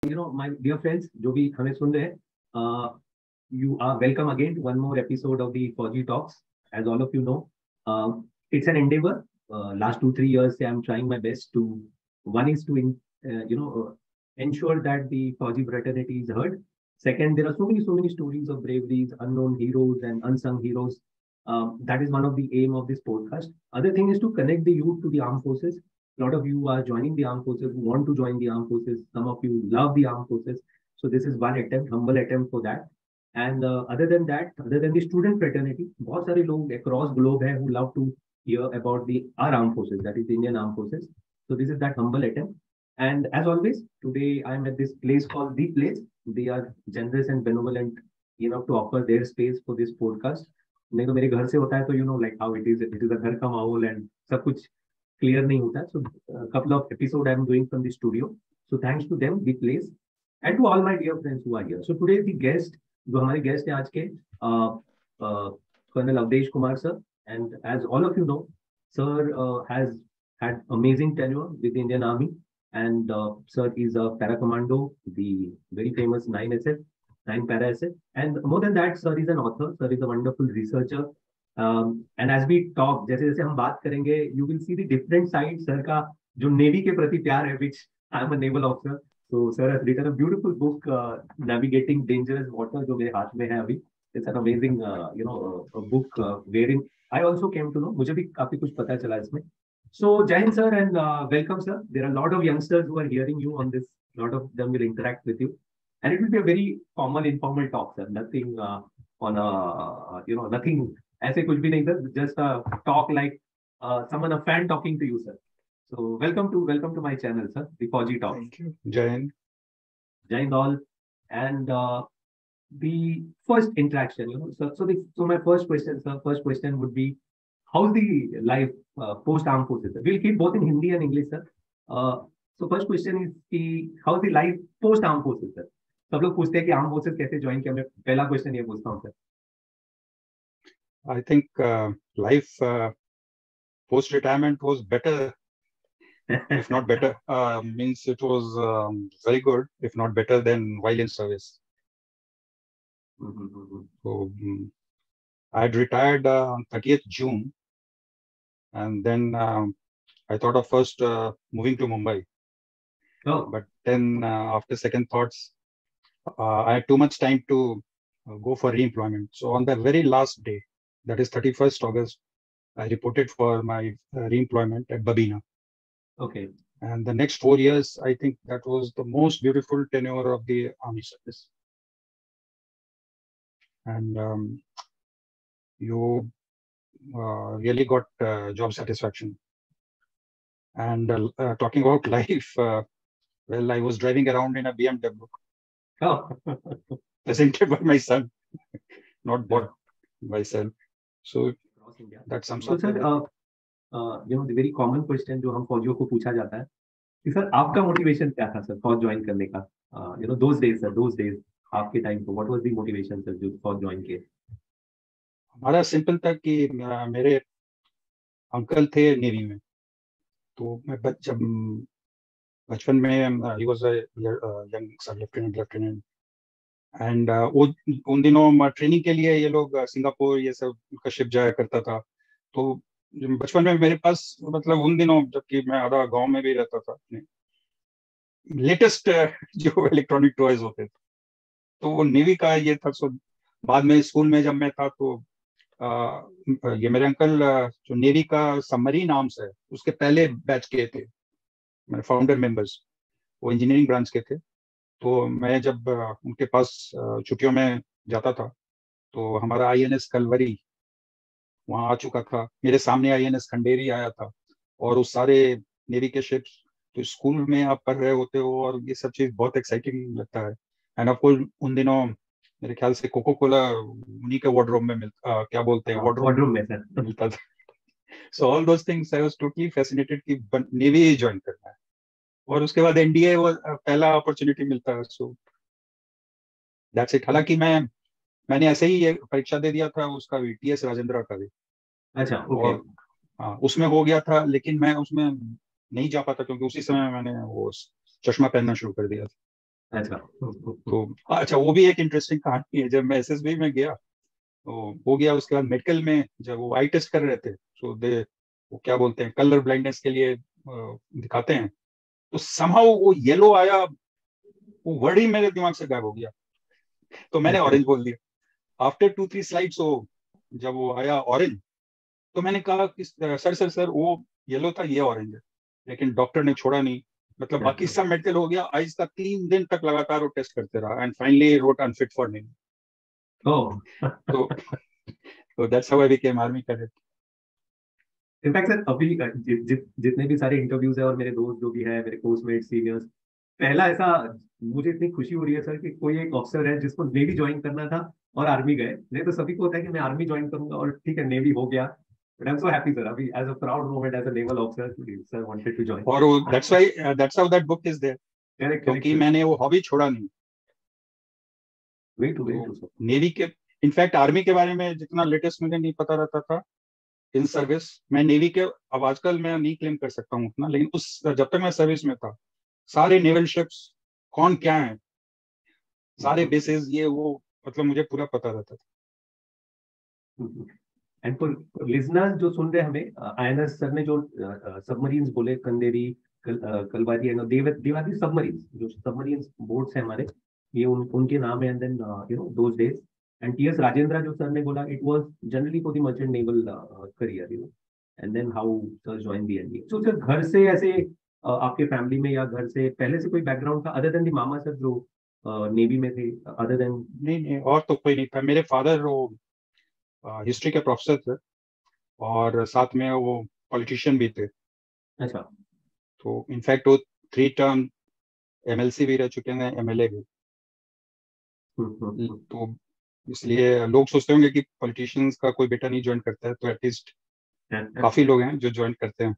My dear friends, जो भी हमें सुन रहे हैं, you are welcome again to one more episode of the Fauji Talks. As all of you know, it's an endeavor. Last 2-3 years, I'm trying my best to. One is to, ensure that the Fauji fraternity is heard. Second, there are so many stories of braveries, unknown heroes, and unsung heroes. That is one of the aim of this podcast. Other thing is to connect the youth to the armed forces. A lot of you are joining the armed forces, who want to join the armed forces. Some of you love the armed forces. So this is one attempt, humble attempt for that. And other than that, other than the student fraternity, बहुत सारे लोग across globe हैं who love to hear about the our armed forces, that is the Indian armed forces. So this is that humble attempt. And as always, today I am at this place called The Place. They are generous and benevolent enough to offer their space for this podcast. नहीं तो मेरे घर से होता है तो like how it is a घर का माहौल and सब कुछ clear नहीं होता है. So a couple of episode I am doing from the studio. So thanks to them, The Place, and to all my dear friends who are here. So today the guest, जो हमारे guest हैं आज के, Colonel Awadhesh Kumar sir, and as all of you know, sir has had amazing tenure with the Indian Army, and sir is a para commando, the very famous 9SF, 9 para SF, and more than that, sir is an author. Sir is a wonderful researcher. And as we talk, जैसे जैसे हम बात करेंगे, you will see the different sides sir का जो navy के प्रति प्यार है, which I am a naval officer. So sir has written a beautiful book, Navigating Dangerous Water, जो मेरे हाथ में है अभी. It's an amazing, a book wherein I also came to know. मुझे भी काफी कुछ पता चला इसमें. So Jai Hind sir, and welcome sir. There are a lot of youngsters who are hearing you on this. A lot of them will interact with you, and it will be a very formal, informal talk, sir. Nothing on a, nothing. ऐसे कुछ भी नहीं sir. Just a talk like someone, a fan talking to you, sir. So welcome to my channel, sir, the Fauji Talks. Thank you. Jai Hind. Jai Hind all. And the first interaction, so my first question, sir, would be, how's the life post armed forces? Sir? We'll keep both in Hindi and English, sir. So first question is how's the life post armed forces, sir? सब लोग पूछते हैं कि arm forces कैसे join किया. मैं पहला question ये पूछता हूँ, sir. I think life post retirement was better. If not better, means it was very good, if not better than while in service. So I had retired on 30th June, and then I thought of first moving to Mumbai. Oh. But then after second thoughts, I had too much time to go for re-employment. So on the very last day, that is 31st August, I reported for my re-employment at Babina. Okay. And the next 4 years, I think that was the most beautiful tenure of the army service. And you really got job satisfaction. And talking about life, well, I was driving around in a BMW. Oh. Presented by my son, not bought myself. So that sums up. So sir, the very common question जो हम फौजियों को पूछा जाता है कि sir आपका motivation क्या था सर फौज ज्वाइन करने का. those days आपके टाइम को what was the motivation sir जो फौज ज्वाइन किए? हमारा सिंपल था कि मेरे अंकल थे नेवी में, तो मैं बचपन में he was a young lieutenant, and उन दिनों ट्रेनिंग के लिए ये लोग सिंगापुर ये सब का शिप जाया करता था. तो बचपन में मेरे पास, मतलब उन दिनों जबकि मैं आधा गांव में भी रहता था, लेटेस्ट जो इलेक्ट्रॉनिक टॉयज होते थे, तो वो नेवी का ये था. सो बाद में स्कूल में जब मैं था तो ये मेरे अंकल जो नेवी का सबमरीन आर्म्स है उसके पहले बैच के थे, मेरे फाउंडर मेंबर्स, वो इंजीनियरिंग ब्रांच के थे. तो मैं जब उनके पास छुट्टियों में जाता था तो हमारा INS कलवरी वहां आ चुका था, मेरे सामने INS खंडेरी आया था, और उस सारे नेवी के शिप्स. तो स्कूल में आप पढ़ रहे होते हो और ये सब चीज बहुत एक्साइटिंग लगता है. एंड ऑफ कोर्स उन दिनों मेरे ख्याल से कोको कोला उन्हीं के वार्डरोब में मिलता, क्या बोलते हैं, वार्डरोब में सर मिलता था. So all those things I was totally fascinated कि नेवी ज्वाइन करना है, और उसके बाद NDA वो पहला अपॉर्चुनिटी मिलता है. So that's it. हालांकि मैंने ऐसे ही परीक्षा दे दिया था उसका भी, TS राजेंद्र का भी. अच्छा, ओके. और उसमें हो गया था, लेकिन मैं उसमें नहीं जा पाता क्योंकि उसी समय मैंने वो चश्मा पहनना शुरू कर दिया था. अच्छा। तो अच्छा, वो भी एक इंटरेस्टिंग कहानी है। जब मैं एसएसबी में गया तो हो गया, उसके बाद मेडिकल में जब वो आई टेस्ट कर रहे थे, तो दे वो क्या बोलते हैं, कलर ब्लाइंडनेस के लिए दिखाते हैं, तो समहाउ वो येलो आया, वो वर्ड ही मेरे दिमाग से गायब हो गया, तो मैंने अच्छा। ऑरेंज बोल दिया। आफ्टर 2-3 स्लाइड्स वो जब वो आया ऑरेंज, तो मैंने कहा कि सर सर सर वो येलो था, ये ऑरेंज है। लेकिन डॉक्टर ने छोड़ा नहीं, मतलब बाकी सब मेडिकल हो गया, आइज तक 3 दिन तक लगातार वो टेस्ट करते रहा, and finally wrote unfit for navy. Oh. तो that's how I became army cadet. In fact sir अभी जितने भी सारे इंटरव्यूज है और मेरे दोस्त जो भी है, मेरे कोर्समेट सीनियर्स, पहला ऐसा मुझे इतनी खुशी हो रही है सर कि कोई एक ऑफिसर है जिसको नेवी ज्वाइन करना था और आर्मी गए। नहीं तो सभी को होता है कि मैं आर्मी ज्वाइन करूंगा और ठीक है नेवी हो गया। But I am so happy sir, अभी as a proud moment as a naval officer sir wanted to join. और that's how that book is there, correct correct क्योंकि सर। मैंने वो हॉबी छोड़ा नहीं। वे तो टू सर। नेवी के, इनफैक्ट आर्मी के बारे में जितना लेटेस्ट मुझे नहीं पता रहता था इन सर्विस, मैं नेवी के, अब आजकल मैं नहीं क्लेम कर सकता हूँ उतना, लेकिन उस जब तक मैं सर्विस में था, सारे नेवल शिप्स कौन क्या है, सारे बेसिस ये वो, मतलब मुझे पूरा पता रहता था। एंड फॉर लिसनर्स जो सुन रहे हैं हमें, आईएनएस सर ने जो सबमरीन्स बोले, कंदेरी, कलवारी एंड देवादी सबमरीन्स, जो सबमरीन्स बोट्स हैं हमारे, ये उनके नाम है। And then you know those days, and TS Rajendra जो सर ने बोला, it was generally for the merchant naval career, you know. And then how sir join the NDA. So sir घर से ऐसे आपके फैमिली में या घर से पहले से कोई बैकग्राउंड था other than the mama sir जो नेवी में थे, अदर देन? नहीं नहीं, और तो कोई नहीं था। मेरे फादर वो हिस्ट्री के प्रोफेसर थे, और साथ में वो पॉलिटिशियन भी थे। अच्छा। तो इनफैक्ट वो 3 टर्म एमएलसी भी रह चुके हैं, एमएलए भी। हम्म। तो इसलिए लोग सोचते होंगे कि पॉलिटिशियंस का कोई बेटा नहीं ज्वाइन करता है, तो एटलीस्ट काफी लोग हैं जो ज्वाइन करते हैं।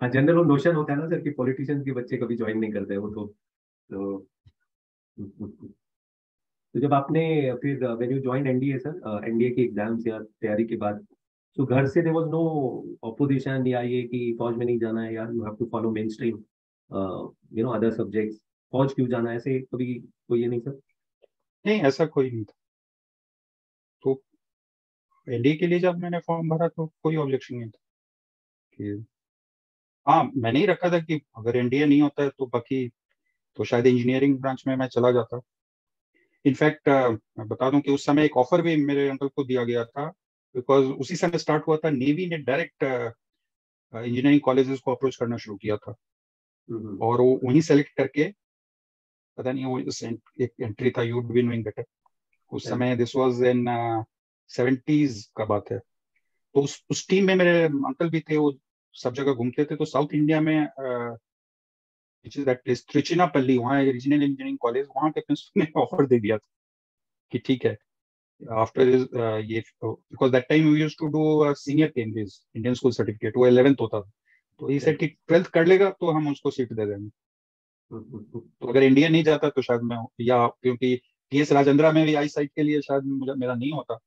हाँ, जनरल वो नोशन होता है ना सर कि पॉलिटिशियंस के बच्चे कभी ज्वाइन नहीं करते वो तो तो जब आपने फिर when you join NDA sir, NDA के एग्जाम्स या तैयारी के बाद, तो घर से देयर वाज नो ऑपोजिशन या ये कि फौज में नहीं जाना है या you have to follow main stream, you know other subjects, फौज क्यों जाना है, ऐसे कभी कोई ये नहीं सर? नहीं, ऐसा कोई नहीं था। तो एनडीए के लिए जब मैंने फॉर्म भरा तो कोई ऑब्जेक्शन नहीं था कि, हाँ, मैंने ही रखा था कि अगर एनडीए नहीं होता है तो बाकी तो शायद इंजीनियरिंग ब्रांच में मैं चला जाता। इनफैक्ट मैं बता दूं कि उस समय एक ऑफर भी मेरे अंकल को दिया गया था, बिकॉज उसी समय स्टार्ट हुआ था, नेवी ने डायरेक्ट इंजीनियरिंग कॉलेजेस को अप्रोच करना शुरू किया था, हम्म। और वो वहीं सेलेक्ट करके, पता नहीं वो एक एंट्री था, यू बी नोइंग बेटर, उस समय दिस वाज इन 70s का बात है। तो उस टीम में मेरे अंकल भी थे, वो सब जगह घूमते थे। तो साउथ इंडिया में which is that place Trichinopoly, वहाँ रीजनल इंजीनियरिंग कॉलेज, वहाँ के प्रिंसिपल ने ऑफर दे दिया था कि ठीक है, आफ्टर ये, because that time we used to do senior Cambridge Indian school certificate, वो 11th होता था। तो ये सेट कि 12th कर लेगा तो हम उसको सीट दे देंगे। तो अगर इंडिया नहीं जाता तो शायद मैं, या क्योंकि टीएस राजेंद्रा में भी आई साइट के लिए शायद मुझे, मेरा नहीं होता,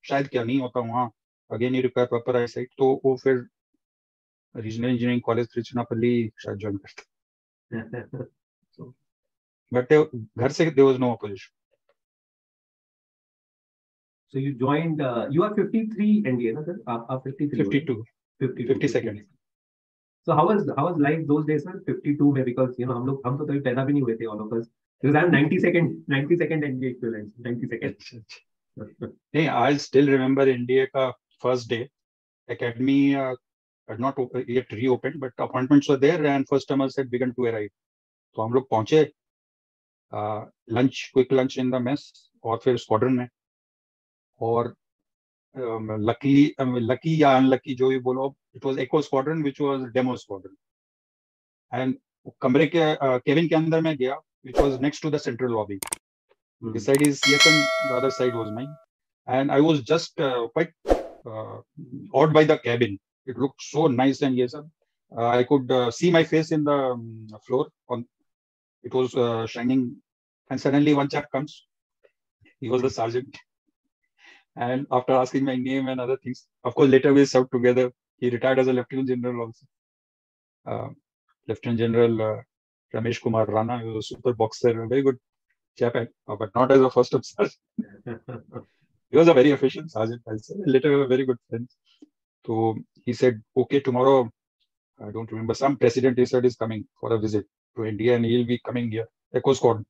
शायद क्या नहीं होता वहाँ, again you require proper I site, तो वो फिर रीजनल इंजीनियरिंग कॉलेज त्रिचुनापल्ली शायद ज्वाइन करते। बट घर से there was no opposition. So you joined, you are 53 NDA, ना सर? आप 53 हो ना? 52, 52, 52nd। 52. So how was life those days, sir? 52 में, because you know हम तो तभी पैदा भी नहीं हुए थे, all of us. Because I'm 92nd NDA equivalent, 92nd. अच्छा अच्छा। नहीं, आई स्टिल रिमेम्बर इंडिया का first day, academy had not yet reopened, but appointments were there and first timers had begun to arrive. तो हम लोग पहुंचे, lunch, quick lunch in the mess, और फिर स्क्वाड्रन में। और लकी लकी या अनलकी जो भी बोलो, it was echo squadron which was demo squadron. And कमरे के केबिन के अंदर में गया, which was next to the central lobby, this side is CSM, the other side was mine, and I was just quite awed by the cabin. It looked so nice, and yes, I could see my face in the floor. On it was shining, and suddenly one chap comes. He was the sergeant, and after asking my name and other things, of course, later we served together. He retired as a lieutenant general also. Uh, Lieutenant General Ramesh Kumar Rana, he was a super boxer, a very good chap, but not as a first officer. He was a very efficient sergeant, I'll say. Later, we were very good friends. So he said, okay, tomorrow, I don't remember, some president, he said, is coming for a visit to India and he'll be coming here, Echo Squad.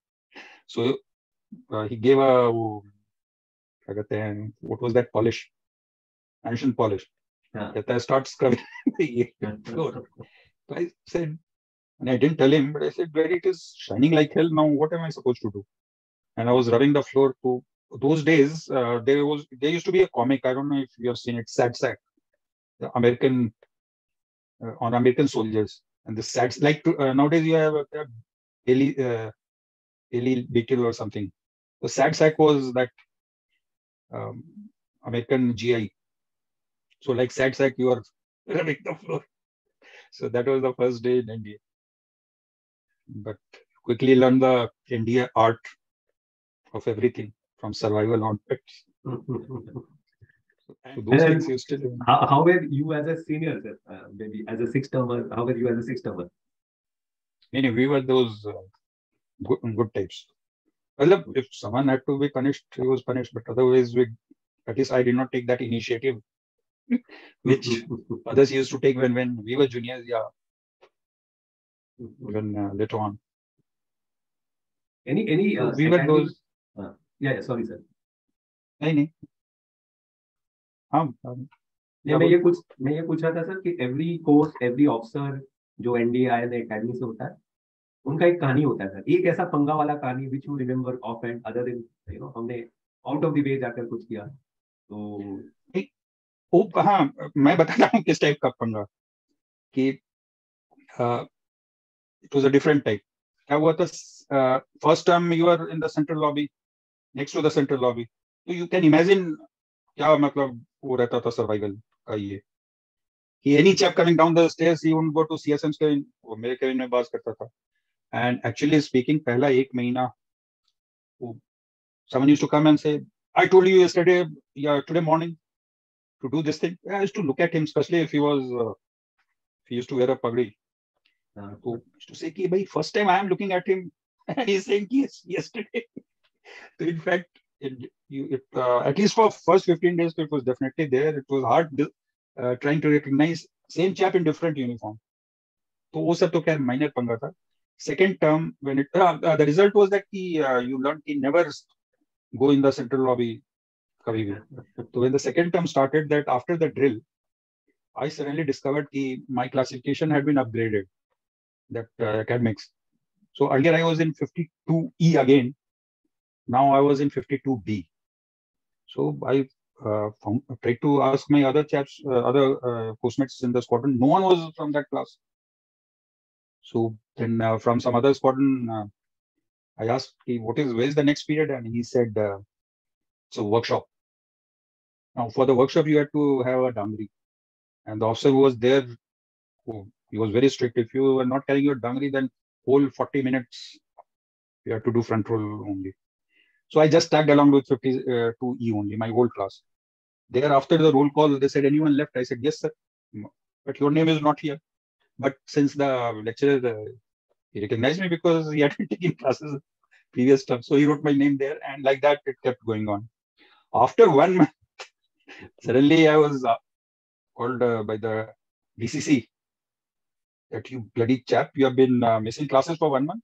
So he gave a, what was that polish? Ancient polish. I start scrubbing the floor. So I said, and I didn't tell him, but I said, where it is shining like hell now, what am I supposed to do? And I was rubbing the floor to those days. There used to be a comic. I don't know if you have seen it, Sad Sack, the American on American soldiers. And the sad, like nowadays you have a Daily Beetle or something. The Sad Sack was that American GI. So like Sad Sack, you are rubbing the floor. So that was the first day in India. But quickly learned the India art of everything from survival onwards. So those things you still. How were you as a senior, sir? Maybe as a six-termer, how were you as a six-termer? Anyway, we were those good types. Well, if someone had to be punished, he was punished. But otherwise, at least I did not take that initiative, which others used to take when we were juniors. Yeah. Even later on. Any we were those. Yeah, sorry, sir. नहीं. मैं ये पूछ रहा था sir कि every course every officer जो NDA आया था एकेडमी से होता है उनका एक कहानी होता है सर एक ऐसा पंगा वाला कहानी which you remember of and other than हमने आउट ऑफ द वे जाकर कुछ किया तो हाँ मैं बताता हूँ किस टाइप का पंगा कि it was a different type. क्या हुआ था first time you were in the central lobby, next to the central lobby. So you can imagine क्या मतलब वो रहता था survival का ये. He any chap coming down the stairs, he wouldn't go to CSM's cabin. वो मेरे cabin में बात करता था. And actually speaking, पहला एक महीना someone used to come and say, I told you yesterday, today morning to do this thing. I used to look at him, especially if he used to wear a pagdi. To say कि भाई first time I am looking at him and he's saying yes yesterday. So in fact, at least for first 15 days it was definitely there. It was hard trying to recognize same chap in different uniform. तो वो सब तो क्या minor पंगा था. Second term when the result was that you learned कि never go in the central lobby कभी भी. So when the second term started, that after the drill, I suddenly discovered कि my classification had been upgraded. That academics. So earlier I was in 52E again. Now I was in 52B. So I tried to ask my other chaps, other postmates in the squadron. No one was from that class. So then from some other squadron, I asked, where is the next period? And he said, it's a workshop. Now for the workshop, you had to have a dangri. And the officer who was there, he was very strict. If you were not carrying your dangri, then whole 40 minutes you have to do front roll only. So I just tagged along with 52E only, my old class. There after the roll call, they said, anyone left? I said, yes, sir. But your name is not here. But since the lecturer, he recognized me because he had been taking classes previous term. So he wrote my name there. And like that, it kept going on. After 1 month, suddenly I was called by the DCC. That you bloody chap, you have been missing classes for 1 month.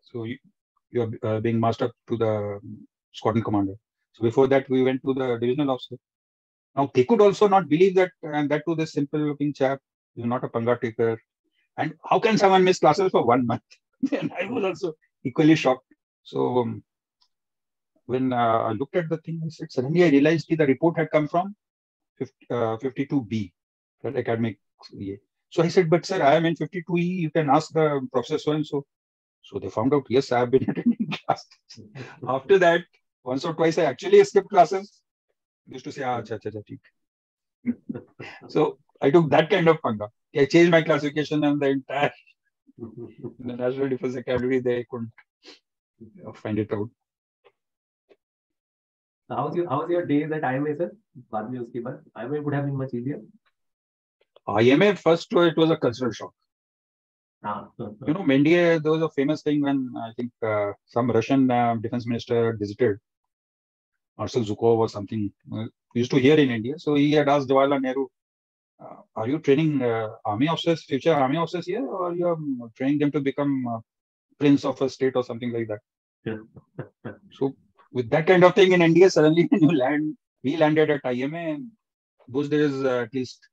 So you are being marched up to the squadron commander. So before that, we went to the divisional officer. Now they could also not believe that, and that to this simple looking chap is not a panga taker. And how can someone miss classes for 1 month? And I was also equally shocked. So when I looked at the thing, I said, suddenly I realized the report had come from 52B, that academic. So I said, but sir, I am in 52E. You can ask the professor so and so. So they found out, yes, I have been attending classes. After that, once or twice, I actually skipped classes. I used to say, acha. So I took that kind of panga. I changed my classification and the entire the National Defense Academy, they couldn't find it out. How was your days at IMA, sir? बाद में उसके बाद IMA would have been much easier. IMA first, it was a cultural shock. You know, India, there was a famous thing when I think some Russian defense minister visited, Marshal Zhukov or something. We used to hear in India. So he had asked Jawaharlal Nehru, are you training army officers, future army officers here, or you are training them to become prince of a state or something like that? So with that kind of thing in India, suddenly when you land, we landed at IMA. And those days, at least,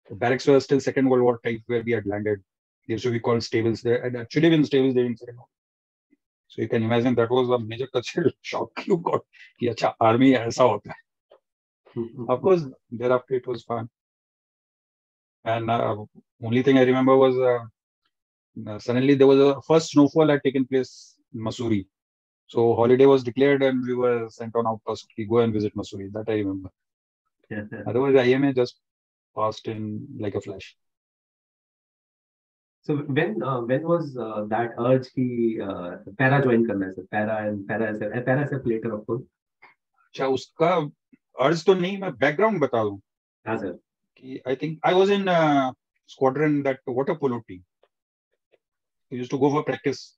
the barracks were still Second World War type where we had landed. They used to be called stables. There and actually been stables there in Second World. So you can imagine that was a major cultural shock you got. Ki, acha, army aisa hota hai. Of course, thereafter it was fun. And only thing I remember was suddenly there was a first snowfall had taken place in Mussoorie. So holiday was declared and we were sent on outpost to go and visit Mussoorie. That I remember. Otherwise, IMA just passed in like a flash. So when was that urge ki para join karna hai, para and parasf later of course. अच्छा उसका अर्ज तो नहीं मैं background बता दूं. हाँ sir. कि I think I was in squadron that water polo team. We used to go for practice,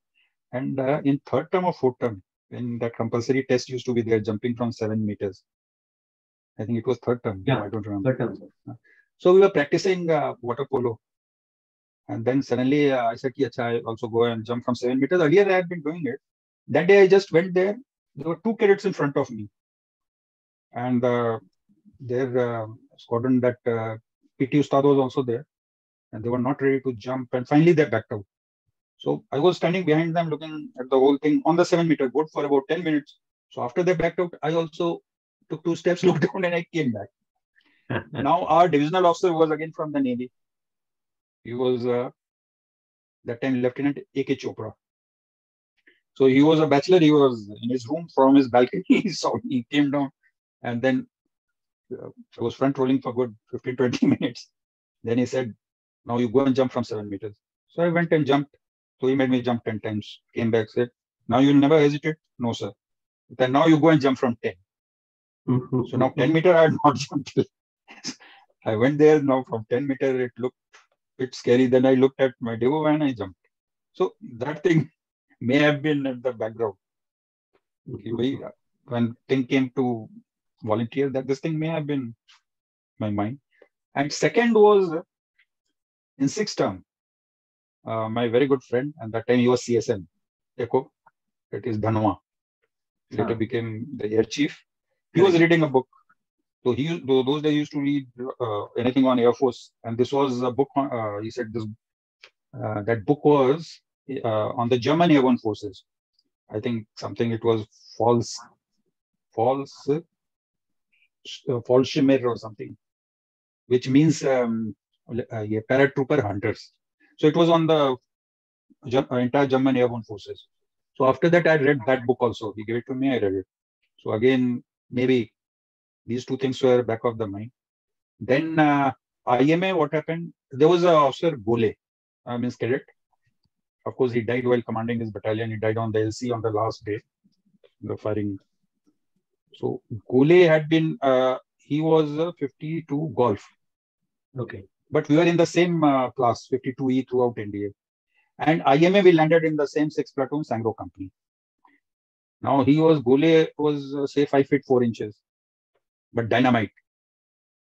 and in third term or fourth term, when that compulsory test used to be there, jumping from 7 meters. I think it was third term. Yeah, no, I don't remember. Third term, sir. So we were practicing water polo, and then suddenly I said, "Yes, I also go and jump from 7 meters." Earlier I had been doing it. That day I just went there. There were two cadets in front of me, and their squadron that PT Ustad was also there, and they were not ready to jump. And finally they backed out. So I was standing behind them, looking at the whole thing on the 7-meter board for about 10 minutes. So after they backed out, I also took 2 steps, looked down, and I came back. Now our divisional officer was again from the Navy. He was that time Lieutenant A.K. Chopra. So he was a bachelor. He was in his room from his balcony. He saw me. He came down, and then I was front rolling for good 15-20 minutes. Then he said, "Now you go and jump from 7 meters." So I went and jumped. So he made me jump 10 times. Came back, said, "Now you'll never hesitate." "No, sir." Then now you go and jump from 10. So now 10 meter I had not jumped. I went there. Now from 10 meter it looked a bit scary. Then I looked at my devo and I jumped. So that thing may have been in the background. When thing came to volunteer, that this thing may have been my mind. And second was in 6th term. My very good friend, and that time he was CSM, Echo, that is Dhanwa. Later became the air chief. He was reading a book. So those days used to read anything on Air Force, and this was a book. He said this that book was on the German Airborne Forces. I think something it was Fallschirmjäger or something, which means paratrooper hunters. So it was on the entire German Airborne Forces. So after that, I read that book also. He gave it to me, I read it. So again, maybe these two things were back of the mind. Then IMA, what happened? There was an officer, Gole, means cadet. Of course, he died while commanding his battalion. He died on the LC on the last day, the firing. So Gole had been, he was a 52 Golf. Okay. But we were in the same class, 52E throughout India. And IMA, we landed in the same 6th platoon Sangro company. Now Gole was say 5 feet 4 inches, but dynamite.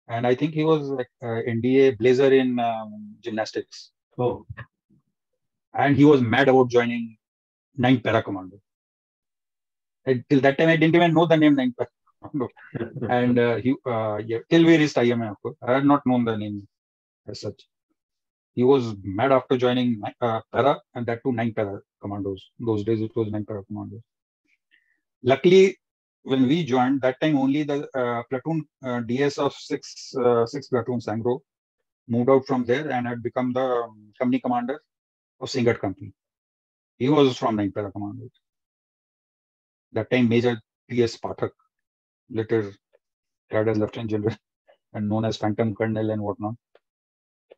And I think he was like NDA blazer in gymnastics. Oh. And he was mad about joining 9th Para Commando. Till that time, I didn't even know the name 9th Para Commando. And till we reached IMA, of course, I had not known the name as such. He was mad after joining Para, and that too 9 Para Commandos. Those days it was 9 Para Commandos. Luckily, when we joined, that time only the platoon DS of 6 platoon Sangro moved out from there and had become the company commander of Singat Company. He was from 9 Para Commandos. That time Major T.S. Pathak, later retired as Lieutenant General and known as Phantom Colonel and whatnot.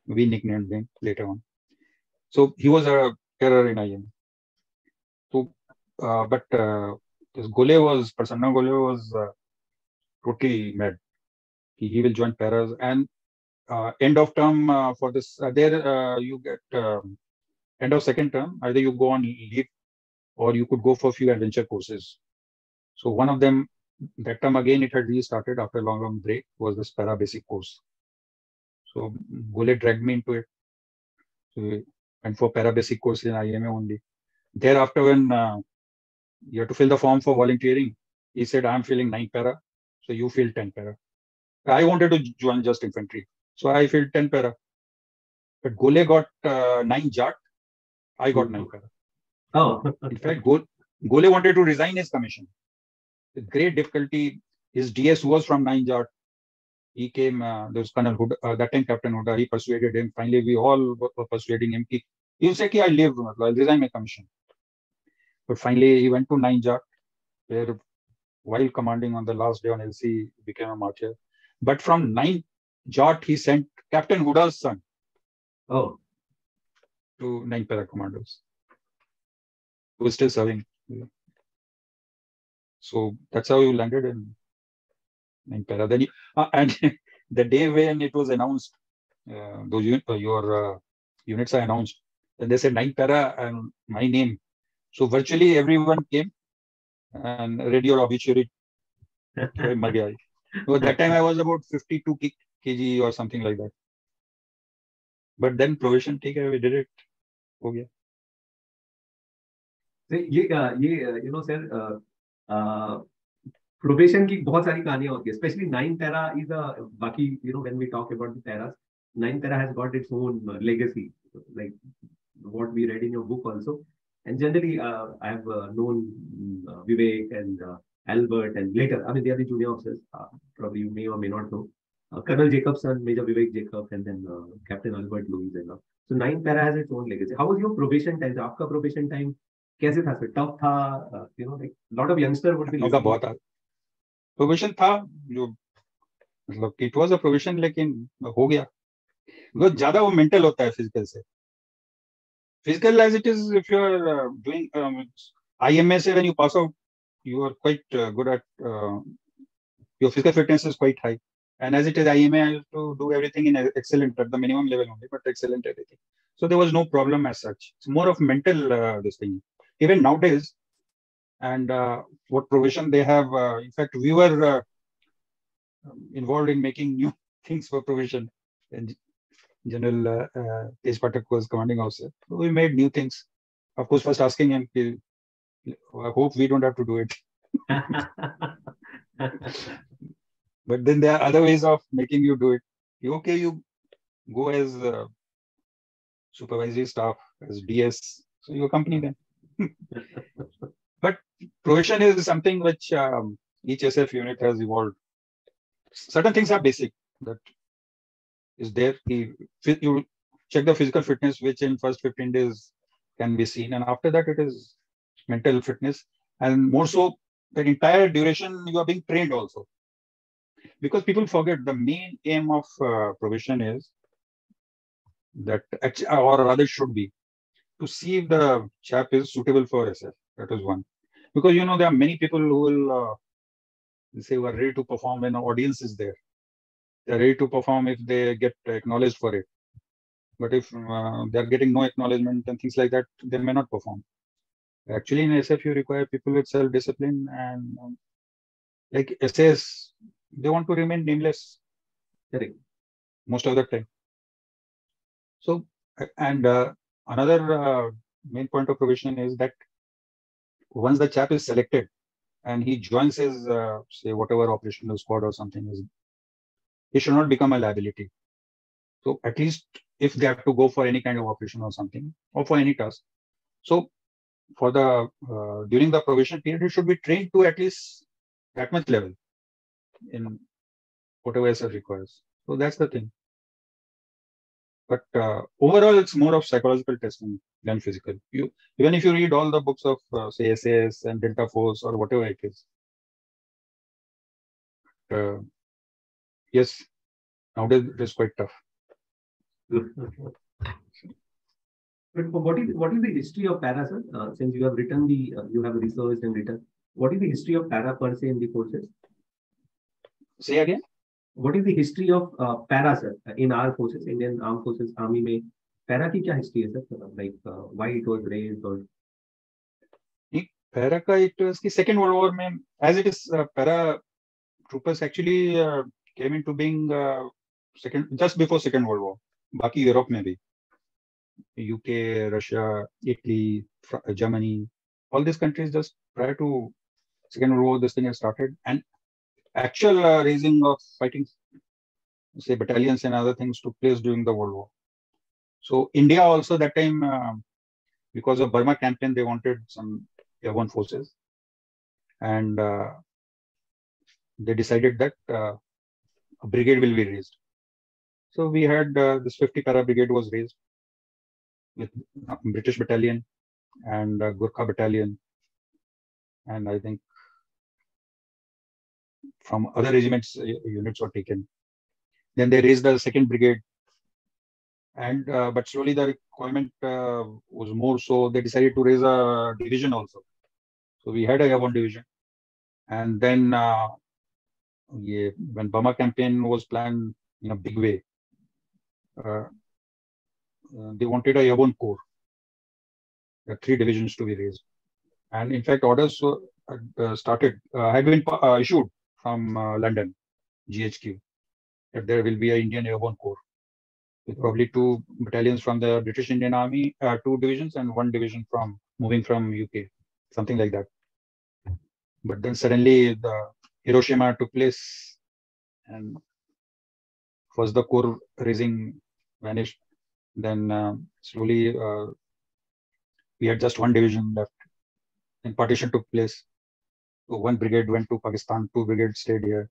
We nicknamed him later on. So he was a terror in IM. So, but this Prasanna Gole was totally mad. He will join Paras, and end of term for this, you get end of second term, either you go on leave or you could go for a few adventure courses. So one of them, that time again, it had restarted after a long break, was this para basic course. So Gole dragged me into it. So we went for para basic course in IMA only. Thereafter, when you have to fill the form for volunteering, he said, I'm filling 9 para, so you fill 10 para. I wanted to join just infantry, so I filled 10 para. But Gole got 9 jat, I got 9 para. Oh. In fact, Gole wanted to resign his commission. With great difficulty, his DS was from 9 jat. He came, there was Colonel Huda, that time Captain Huda, he persuaded him. Finally, we all were persuading him. He said, I'll leave, I'll resign my commission. But finally, he went to 9 jat, where while commanding on the last day on LC, became a martyr. But from 9 jat, he sent Captain Huda's son to 9 para commandos, who was still serving. So that's how you landed in 9 para. Then and the day when it was announced, your units are announced, and they said 9 para and my name. So virtually everyone came and read your obituary. So that time I was about 52 kg or something like that. But then probation, we did it. हो गया. Sir, probation की बहुत सारी कहानियां होती है, especially 9 para is a बाकी, when we talk about the paras, 9 para has got its own legacy, like what we read in your book also. And generally, I have known Vivek and Albert, and later, I mean, they are the junior officers. Probably you may or may not know. Colonel Jacobson, Major Vivek Jacob, and then Captain Albert Louis. And so 9 para has its own legacy. How was your probation time? आपका probation time कैसे था sir? Tough था? Like lot of youngster would be. बहुत था. Probation था जो मतलब it was a probation, लेकिन हो गया. बहुत ज्यादा वो mental होता है physical से. Physical as it is, if you are doing IMA, say when you pass out, you are quite good at your physical fitness is quite high. And as it is IMA, I have to do everything in excellent at the minimum level only, but excellent everything. So there was no problem as such. It's more of mental this thing. Even nowadays, and what probation they have. In fact, we were involved in making new things for probation. And General Tej Patak was commanding officer. So we made new things. Of course, first asking him, I hope we don't have to do it. But then there are other ways of making you do it. You go as supervisory staff, as DS, so you accompany them. But probation is something which each SF unit has evolved. Certain things are basic, that is there. You check the physical fitness, which in first 15 days can be seen. And after that, it is mental fitness. And more so, the entire duration, you are being trained also. Because people forget the main aim of probation is that, or rather should be, to see if the chap is suitable for SF. That is one. Because, there are many people who will say who are ready to perform when an audience is there. They're ready to perform if they get acknowledged for it. But if they're getting no acknowledgement and things like that, they may not perform. Actually, in SF, you require people with self-discipline, and like SAS, they want to remain nameless. Correct. Most of the time. So, and another main point of probation is that once the chap is selected and he joins his, say, whatever operational squad or something, he should not become a liability. So at least if they have to go for any kind of operation or something, or for any task. So for the during the probation period, he should be trained to at least that much level in whatever SF requires. So that's the thing. But overall, it's more of psychological testing than physical. Even if you read all the books of say SAS and Delta Force or whatever it is, yes, nowadays it is quite tough. But what is the history of para, sir? Since you have written you have researched and written, what is the history of para per se in the forces? Say again. What is the history of para, sir, in our forces, Indian Armed Forces, Army? Para की क्या history है sir, like why it was raised और para का it की second world war में as it is para troopers actually came into being second just before second world war. बाकी Europe में भी UK, Russia, Italy, Germany, all these countries just prior to second world war this thing has started, and actual raising of fighting say battalions and other things took place during the world war. So India also that time because of Burma campaign they wanted some airborne forces, and they decided that a brigade will be raised. So we had this 50 para brigade was raised with British battalion and Gurkha battalion, and I think from other regiments units were taken. Then they raised the second brigade, and but slowly the requirement was more, so they decided to raise a division also. So we had a airborne division, and then when Burma campaign was planned in a big way, they wanted a airborne corps. There are 3 divisions to be raised, and in fact orders had been issued from London GHQ that there will be an Indian airborne corps with probably 2 battalions from the British Indian Army, 2 divisions, and 1 division from moving from UK, something like that. But then suddenly the Hiroshima took place, and first the corps raising vanished. Then slowly we had just 1 division left. Then partition took place. So 1 brigade went to Pakistan, 2 brigades stayed here.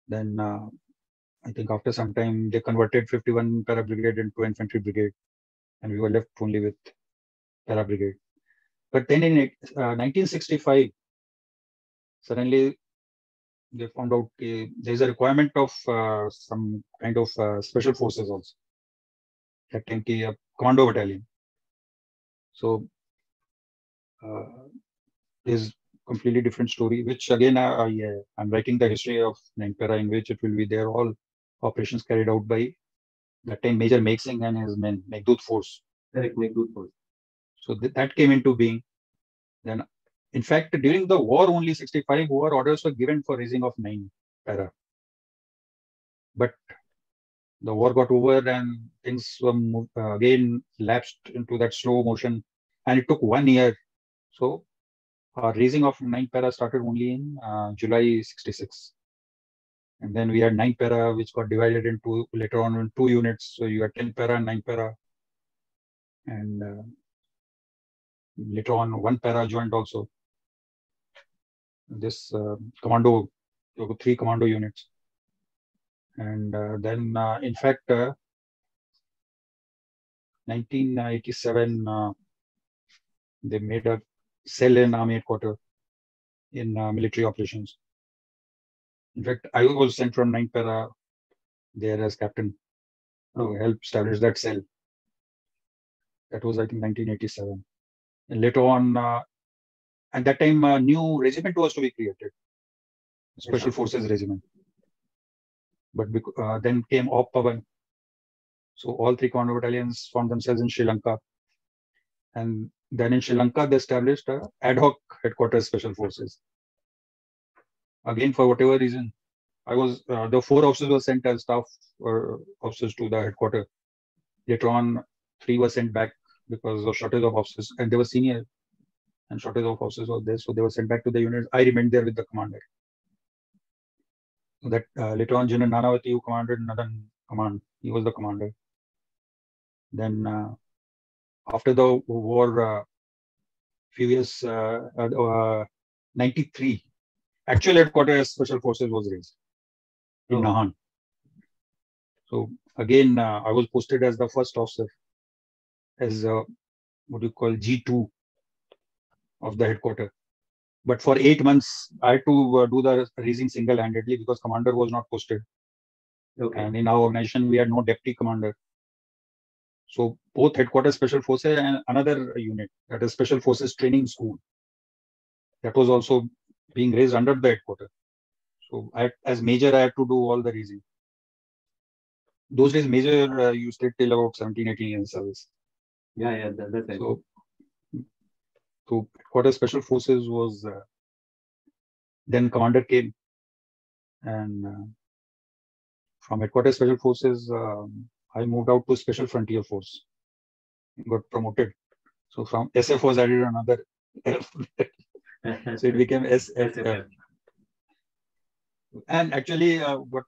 Then I think after some time they converted 51 para brigade into infantry brigade, and we were left only with para brigade. But then in 1965, suddenly they found out there is a requirement of some kind of special forces also. That time a Commando battalion. So there's completely different story, which again I'm writing the history of 9 para, in which it will be there all operations carried out by that time Major Meg Singh and his men, Meghdut Force. correct Meghdut Force. So that came into being. Then, in fact, during the war, only 65 war orders were given for raising of 9 para. But the war got over and things were again lapsed into that slow motion, and it took 1 year. So raising of 9 para started only in July 66. And then we had 9 para, which got divided into later on in 2 units. So you had 10 para and 9 para. And later on, 1 para joined also. This Commando, 3 Commando units. And then, in fact, 1987, they made a cell in Army headquarters in military operations. In fact, I was sent from 9 para there as captain to help establish that cell. That was, I think, 1987. And later on, at that time, a new regiment was to be created, Special Forces Regiment. But then came Op Pawan. So all 3 Commando battalions found themselves in Sri Lanka. And then in Sri Lanka, they established a ad hoc headquarters Special Forces. Again, for whatever reason, I was the 4 officers were sent as staff officers to the headquarters. Later on, 3 were sent back because of shortage of officers, and they were senior, and shortage of officers was there, so they were sent back to the units. I remained there with the commander. So that later on, General Nanavati, who commanded Northern Command, he was the commander. Then after the war, few years, 93, actual headquarters Special Forces was raised in Nahan. So again, I was posted as the first officer, as what you call G2 of the headquarters. But for 8 months, I had to do the raising single-handedly because commander was not posted. Okay. And in our organization, we had no deputy commander. So both headquarters Special Forces and another unit, that is Special Forces Training School, that was also being raised under the headquarters. So as major, I had to do all the raising. those days major you stayed till about 17, 18 years service. Yeah, that's right. So Headquarters Special Forces was then commander came, and from Headquarters Special Forces I moved out to Special Frontier Force, got promoted. So from SF was added another F. So it became SFF. And actually got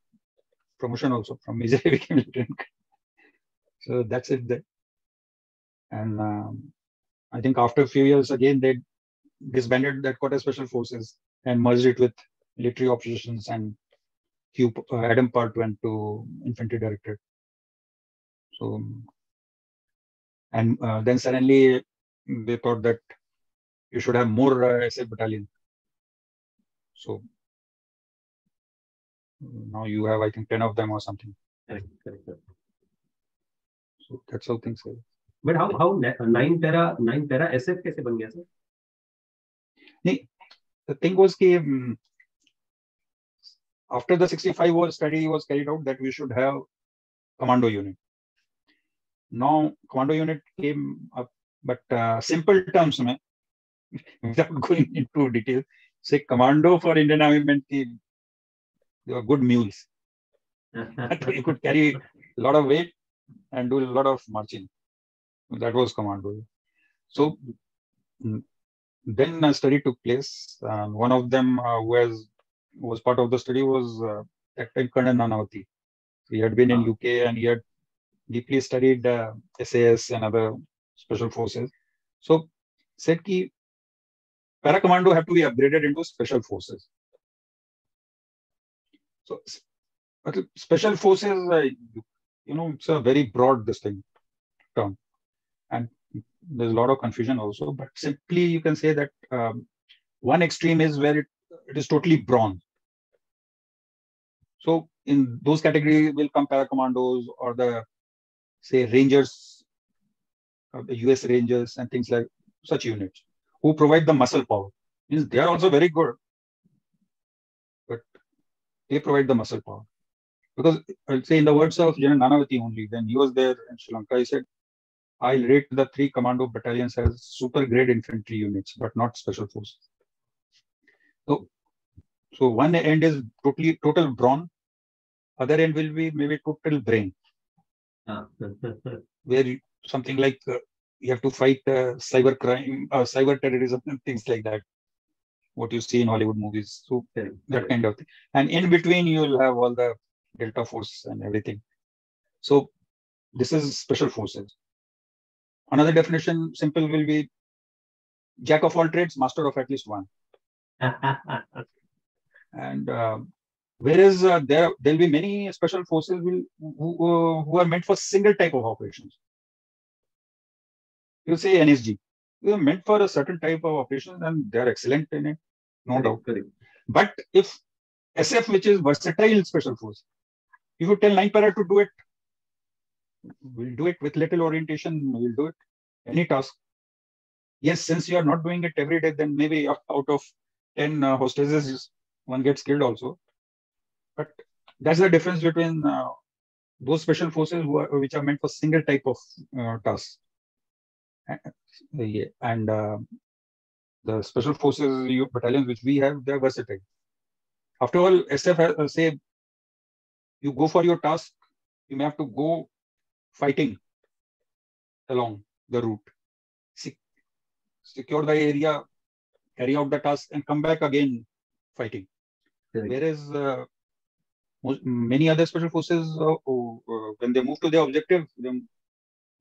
promotion also from Major became Lieutenant. So that's it there. And I think after a few years again they disbanded that Headquarters Special Forces and merged it with military operations, and Adam Part went to Infantry Directorate. So, and then suddenly they thought that you should have more SF battalion. So now you have, I think, 10 of them or something. Correct. So that's how things are. But how 9 para SF कैसे बन गया sir? The thing was that after the 65 war study was carried out that we should have commando unit. Now commando unit came up, but simple terms mein, without going into detail, say commando for Indian Army meant they were good mules. You could carry a lot of weight and do a lot of marching. That was commando. So then a study took place. One of them who was part of the study was that time Colonel Nanavati. He had been in UK and he had deeply studied SAS and other special forces. So said that para commando have to be upgraded into special forces. So special forces, it's a very broad term, and there's a lot of confusion also. But simply you can say that one extreme is where it is totally brawn. So in those categories will come para commandos or the say Rangers, or the US Rangers and things like such units who provide the muscle power. Means they are also very good, but they provide the muscle power. Because I'll say in the words of General Nanavati only, when he was there in Sri Lanka, he said, I'll rate the 3 commando battalions as super grade infantry units, but not special forces. So one end is total brawn, other end will be maybe total brain. Where something like you have to fight cyber crime, cyber terrorism and things like that. What you see in Hollywood movies. So that kind of thing. And in between you will have all the Delta Force and everything. So this is special forces. Another definition, simple, will be jack of all trades, master of at least one. And whereas there'll be many special forces who are meant for single type of operations. You say NSG, they are meant for a certain type of operation and they are excellent in it, no doubt. But if SF, which is versatile special force, if you tell 9 para to do it, we'll do it with little orientation, we'll do it, any task. Yes, since you are not doing it every day, then maybe out of 10 hostages, one gets killed also. But that's the difference between those special forces which are meant for single type of tasks. And the special forces battalions which we have, they're versatile. After all, SF say you go for your task, you may have to go fighting along the route, secure the area, carry out the task, and come back again fighting. Whereas many other special forces, when they move to their objective,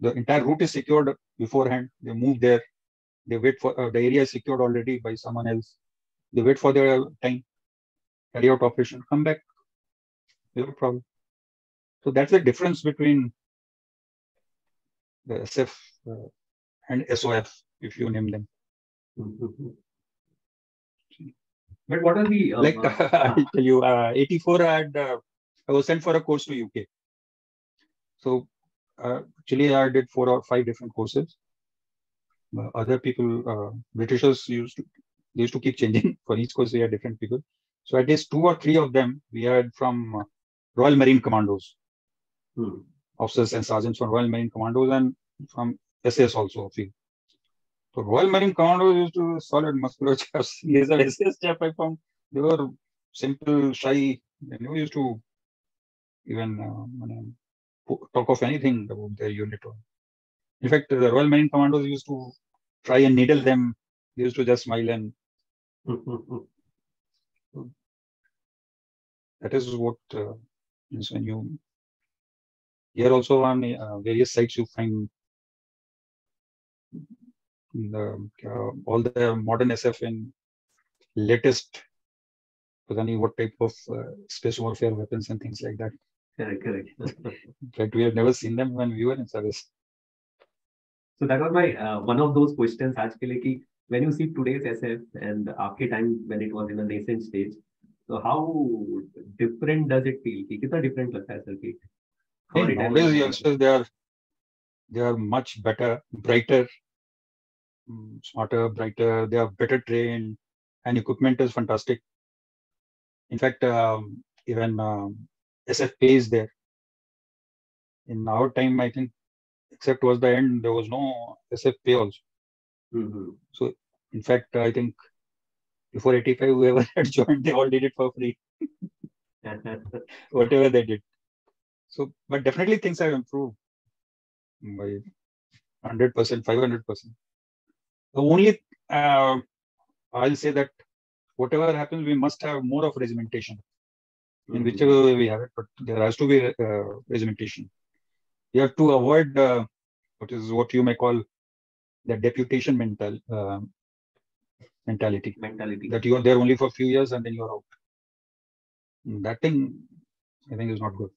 the entire route is secured beforehand. They move there. They wait for the area is secured already by someone else. They wait for their time, carry out operation, come back. No problem. So that's the difference between the SF and SOF, if you name them. But what are the I'll tell you, 84 I was sent for a course to UK. So actually I did 4 or 5 different courses. Other people, Britishers used to keep changing. For each course we had different people. So at least 2 or 3 of them we had from Royal Marine Commandos. officers and sergeants from Royal Marine Commandos and from SS also a few. So Royal Marine Commandos used to solid muscular chaps. He is an SS chap I found. They were simple, shy. They never used to even talk of anything about their unit. In fact, the Royal Marine Commandos used to try and needle them. They used to just smile and that is what is when you here also on various sites you find all the modern SF and latest, what type of space warfare weapons and things like that. Correct. In fact, we have never seen them when we were in service. So that was my one of those questions. Actually, when you see today's SF and after time when it was in a nascent stage, so how different does it feel? Kitna different लगता है sir? Nowadays youngsters they are much better, brighter, smarter, brighter. They are better trained, and equipment is fantastic. In fact, even SF pay is there. In our time, I think, except towards the end, there was no SF pay also. So, in fact, I think before 85, whoever had joined, they all did it for free. Whatever they did. So, but definitely things have improved by 100%, 500%. The only, I'll say that whatever happens, we must have more of regimentation in whichever way we have it, but there has to be regimentation. You have to avoid what you may call the deputation mentality. That you are there only for a few years and then you are out. That thing, I think, is not good.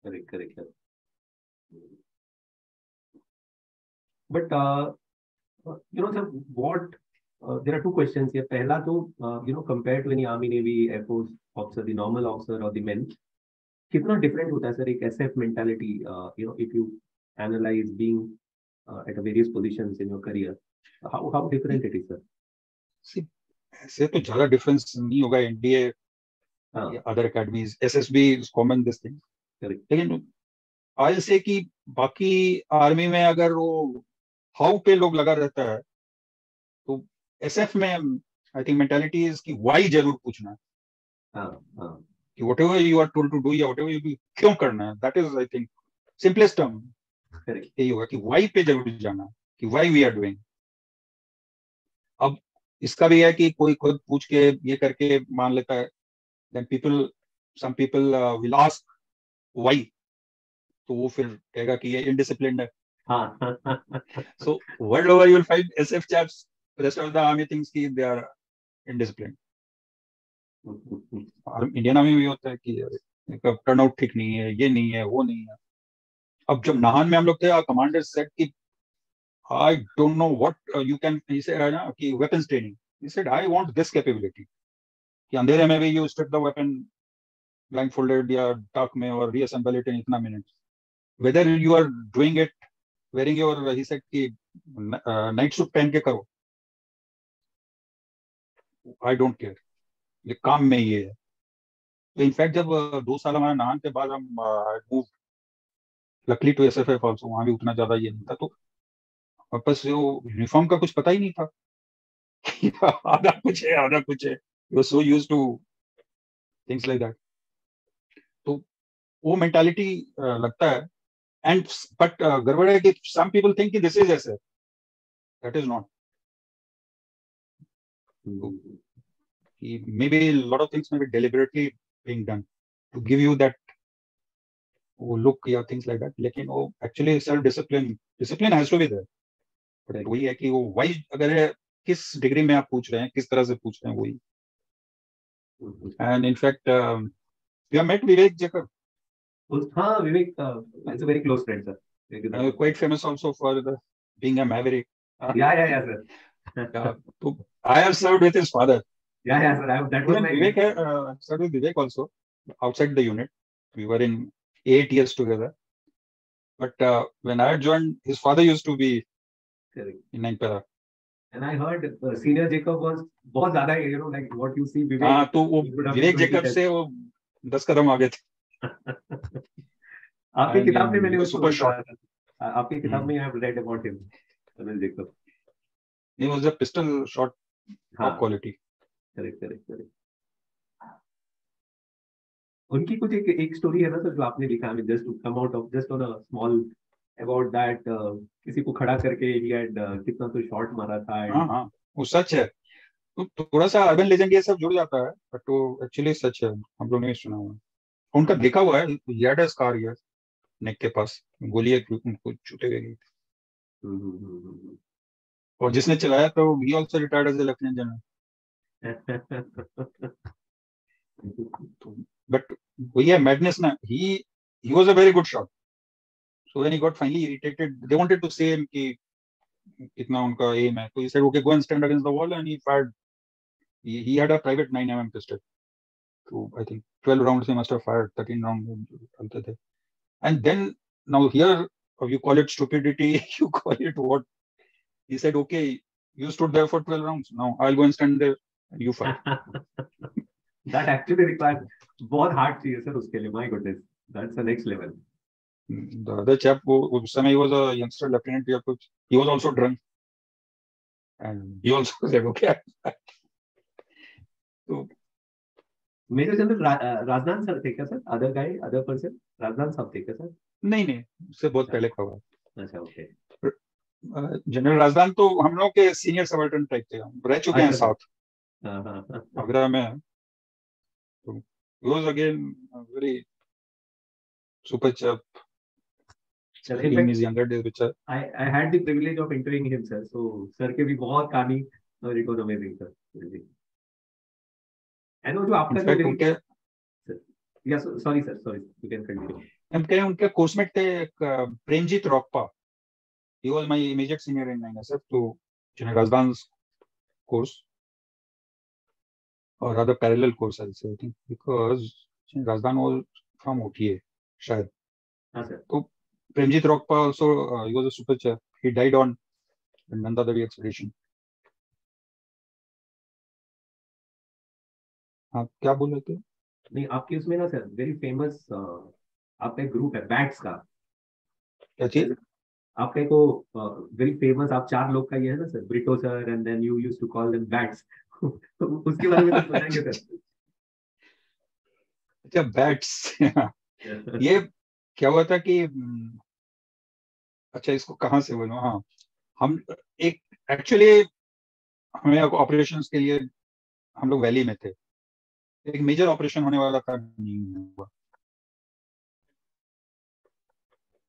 Correct. But sir, what there are two questions here. Pehla to compared to any Army, Navy, Air Force officer, the normal officer or the men, kitna different hota hai sir ek SF mentality? If you analyze being at a various positions in your career, how different it is, sir? See, ऐसे तो ज़्यादा difference नहीं होगा NDA, other academies, SSB is common this thing. लेकिन I'll say कि बाकी army में अगर वो हाउ पे लोग लगा रहता है तो SF में I think mentality is कि why जरूर पूछना कि whatever you are told to do या whatever you do क्यों करना है, that is I think simplest term यही होगा कि why पे जरूर जाना कि why we are doing. अब इसका भी है कि कोई खुद पूछ के ये करके मान लेता है, then some people will ask why, तो वो फिर कहेगा कि ये indisciplined है. So world over you will find SF chaps, rest of the army thinks कि they are indisciplined. Indian army में होता है कि टर्नआउट ठीक नहीं है, ये नहीं है, वो नहीं है. अब जब नाहन में हम लोग थे, कमांडर सेड कि I don't know what you can, he said कि weapons training, he said I want this capability कि अंधेरे में भी you strip the weapon blindfolded या dark में और reassemble it in इतना minutes, whether you are doing it wearing your, he said कि night suit पहन के करो, I don't care, ये काम में ये है. तो इनफैक्ट जब 2 साल हमारा नाहन के बाद हम move luckily to SFF also, वहां भी उतना ज्यादा ये नहीं था, तो वापस वो यूनिफॉर्म का कुछ पता ही नहीं था. आधा कुछ है. You were so used to things like that. तो वो मेंटालिटी लगता है. And but गड़बड़ है कि some people think this is SF. That is not. Maybe a lot of things may be deliberately being done to give you that look या things like that. लेकिन वो actually self discipline has to be there. But वही है कि वो why अगर है, किस डिग्री में आप पूछ रहे हैं, किस तरह से पूछ रहे हैं, वही. And in fact, you have met Vivek Jacob. Vivek is a very close friend, sir. Quite famous also for being a maverick. Yeah, sir. So I have served with his father. Yeah, sir. That was my Vivek. Served with Vivek also outside the unit. We were in 8 years together. But when I joined, his father used to be in Naipara. And I heard senior Jacob was बहुत ज़्यादा, like what you see Vivek. तो वो Vivek Jacob से वो 10 कदम आगे थे. आपकी किताब में मैंने उसको super shot. आपकी किताब में I have read about him. मैंने देखा. He was a pistol shot top quality. Correct. उनकी कुछ एक स्टोरी है ना सर जो आपने लिखा है, just to come out of just on a small about that, किसी को खड़ा करके ही had कितना तो शॉट मारा था. हाँ वो सच है. तो थोड़ा सा अर्बन लेजेंड ये सब जुड़ जाता है, बट वो एक्चुअली सच है. हम लोग ने सुना हुआ, उनका देखा हुआ है. he had a scar here नेक के पास, गोली उनको छूटे गई थी. और जिसने चलाया तो he also retired as a lieutenant general. But वही है madness ना. He was a very good shot. So when he got finally irritated, they wanted to say him कि कितना उनका aim है. So he said, okay, go and stand against the wall, and he fired. He had a private 9mm pistol. So I think 12 rounds he must have fired. 13 rounds चलते थे. And then now here you call it stupidity, you call it what? He said, okay, you stood there for 12 rounds. Now I'll go and stand there and you fire. That actually requires बहुत hard चाहिए sir उसके लिए. My goodness, that's the next level. The other chap, उस समय he was a youngster lieutenant. He was also drunk, and he also said, okay. So मेरे general Rajnath sir थे क्या sir? Other person Rajnath साहब थे क्या सर? नहीं, उससे बहुत पहले का हुआ. अच्छा, ओके. जनरल राजनाथ तो हम लोग के सीनियर सबॉर्डिनेट टाइप थे, रह चुके हैं साथ आगरा में. तो he was again a very super chap. In his younger days, which I had the privilege of interviewing him, sir. So sir के भी बहुत कहानी, it was amazing, sir. And वो जो आपका जो उनके, yes, sorry, you can continue. उनके कोर्समेट थे Premjit Rokpa. He was my immediate senior in INSF. तो General Rajdan course, or rather parallel course, I'll say, I think, because Rajdan was from OTA, शायद. हाँ सर. तो Premjit Rokpa also, he was a super chap. He died on Nanda Devi expedition. हाँ, क्या बोल रहे थे? नहीं, आपके उसमें ना सर वेरी फेमस आपका एक ग्रुप है बैट्स का. क्या चीज? आपका को वेरी फेमस, आप 4 लोग का ये है ना sir, Brito sir, and then you used to call them bats. उसके बारे में तो बताएंगे सर. अच्छा, बैट्स. ये क्या हुआ था कि, अच्छा इसको कहाँ से बोलूं. हाँ, हम एक एक्चुअली हमें ऑपरेशंस के लिए हम लोग वैली में थे. एक मेजर ऑपरेशन होने वाला था, नहीं हुआ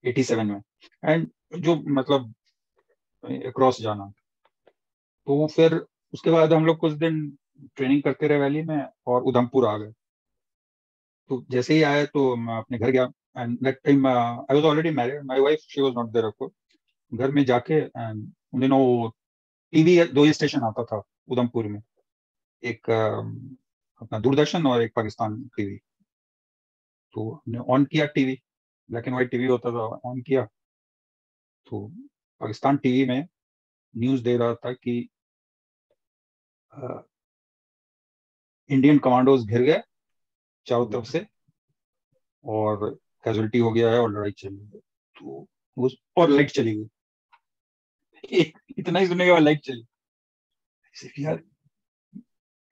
87 में. एंड जो मतलब क्रॉस जाना, तो फिर उसके बाद हम लोग कुछ दिन ट्रेनिंग करते रहे वैली में और उधमपुर आ गए. तो जैसे ही आए तो मैं अपने घर गया. And that time I was already married. My wife she was not there. Of घर में जाके, एंड उन दिनों टीवी 2 स्टेशन आता था उधमपुर में, एक अपना दूरदर्शन और एक पाकिस्तान टीवी. तो हमने ऑन किया TV, black and white TV होता था. ऑन किया तो पाकिस्तान टीवी में न्यूज दे रहा था कि इंडियन कमांडोज घिर गए चारों तरफ से और कैजुअलिटी हो गया है और लड़ाई चल रही है. तो और लाइट चली गई. इतना ही सुनने के बाद लाइट चली. यार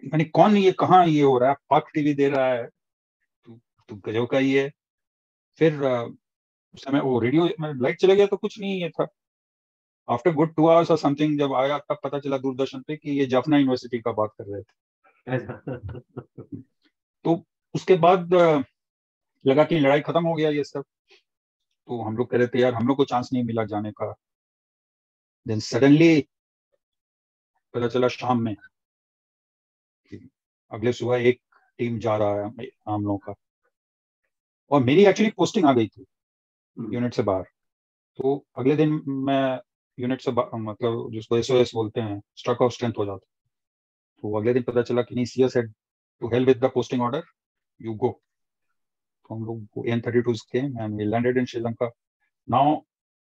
मैंने, कौन ये, कहाँ ये हो रहा है? पाक टीवी दे रहा है, तो गजब का ही है. फिर उस समय वो रेडियो में लाइट चला गया तो कुछ नहीं ये था. आफ्टर गुड 2 आवर्स और समथिंग जब आया तब पता चला दूरदर्शन पे कि ये जाफना यूनिवर्सिटी का बात कर रहे थे. तो उसके बाद लगा कि लड़ाई खत्म हो गया ये सब. तो हम लोग कह रहे थे यार हम लोग को चांस नहीं मिला जाने का. देन सडनली पता चला शाम में कि अगले सुबह एक टीम जा रहा है हम लोगों का. और मेरी एक्चुअली पोस्टिंग आ गई थी यूनिट से बाहर. तो अगले दिन मैं यूनिट से मतलब जिसको एसओएस बोलते हैं, स्ट्रक ऑफ स्ट्रेंथ हो जाता. तो अगले दिन पता चला कि नहीं, CS said to hell with the posting order, you go. तो हम लोग N-32s came and we landed in Sri Lanka. Now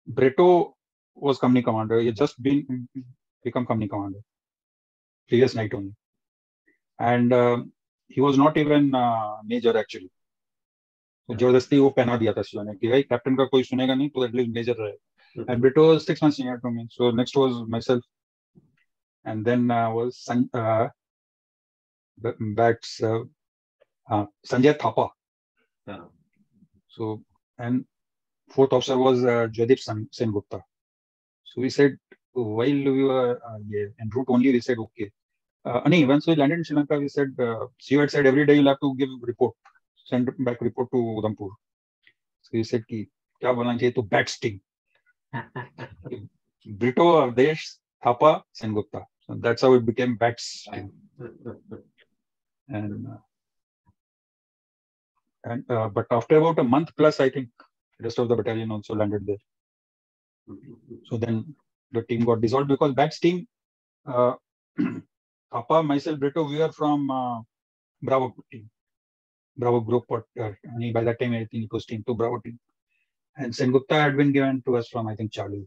Brito was company commander. He had just become company commander previous night only, and he was not even major actually. तो जबरदस्ती वो पहना दिया था शिवा ने कि भाई कैप्टन का कोई सुनेगा नहीं तो एटलीस्ट मेजर रहे. And Brito was 6 months senior to me. So next was myself, and then was Bats Sanjay Thapa. Yeah. So and fourth officer was Jadip Sengupta. So we said while we were en route only, we said okay. Once we landed in Sri Lanka, we said CEO had said every day you'll have to give report, send back report to Udhampur. So we said कि क्या बोलना चाहिए तो Bats team. Brito, Awadhesh, Thapa, Sengupta. So that's how it became Bats team. And but after about a month plus, I think the rest of the battalion also landed there. So then the team got dissolved because Bats team, Thapa, myself, Brito, we are from Bravo team, Bravo group. By that time, I think it was team 2 Bravo team. And Sengupta had been given to us from, I think, Charlie.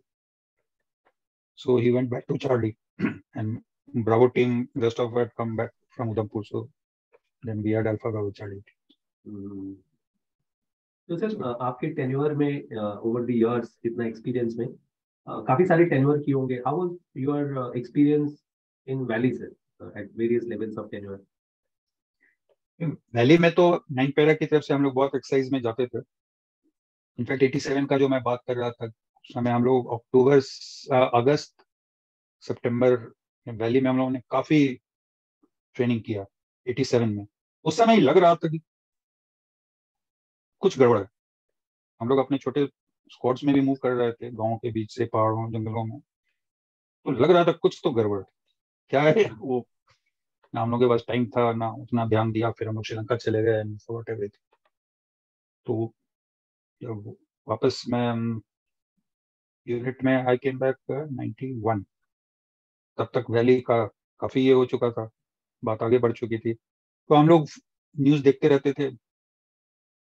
So he went back to Charlie. And Bravo team, rest of it had come back from Udhampur. So then we had Alpha Bravo Charlie. तो sir आपके tenure में over the years इतना experience में काफी सारे tenure किए होंगे. How was your experience in valley sir at various levels of tenure? Valley में तो 9 पैरा की तरफ से हम लोग बहुत एक्सरसाइज में जाते थे. इनफैक्ट 87 का जो मैं बात कर रहा था उस समय हम लोग अक्टूबर अगस्त सितंबर वैली में हम लोगों ने काफी ट्रेनिंग किया 87 में. उस समय लग रहा था कि कुछ गड़बड़ है. हम लोग अपने छोटे स्क्वाड्स में भी मूव कर रहे थे गांवों के बीच से पहाड़ों जंगलों में. तो लग रहा था कुछ तो गड़बड़ क्या है. वो ना हम लोग के पास टाइम था ना उतना ध्यान दिया. फिर हम लोग श्रीलंका चले गए. तो जब वापस मैं यूनिट में आई केम बैक 91. तब तक वैली का काफी ये हो चुका था. बात आगे बढ़ चुकी थी. तो हम लोग न्यूज देखते रहते थे.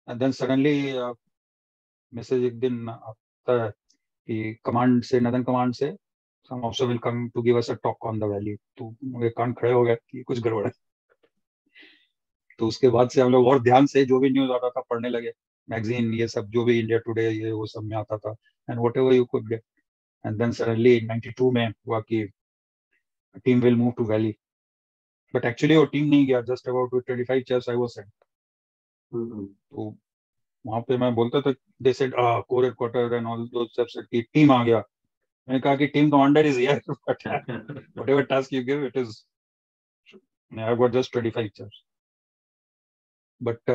एंड देन सडनली मैसेज एक दिन आता है कि कमांड से नदन कमांड से some officer will come to give us a talk on the valley. तो मेरे कान खड़े हो गए कि कुछ गड़बड़ है. तो उसके बाद से हम लोग और ध्यान से जो भी न्यूज आता था पढ़ने लगे. मैगजीन ये सब जो भी इंडिया टुडे ये वो सब में आता था. And whatever you could get. And then suddenly 92 में हुआ कि team will move to valley. But actually वो टीम नहीं गया. Just about 25 chairs I was sent. तो वहां पे मैं बोलता था they said core headquarter and all those सब सेड कि टीम आ गया. मैंने कहा कि team commander is here. Whatever task you give it is I have got just 25 chairs. But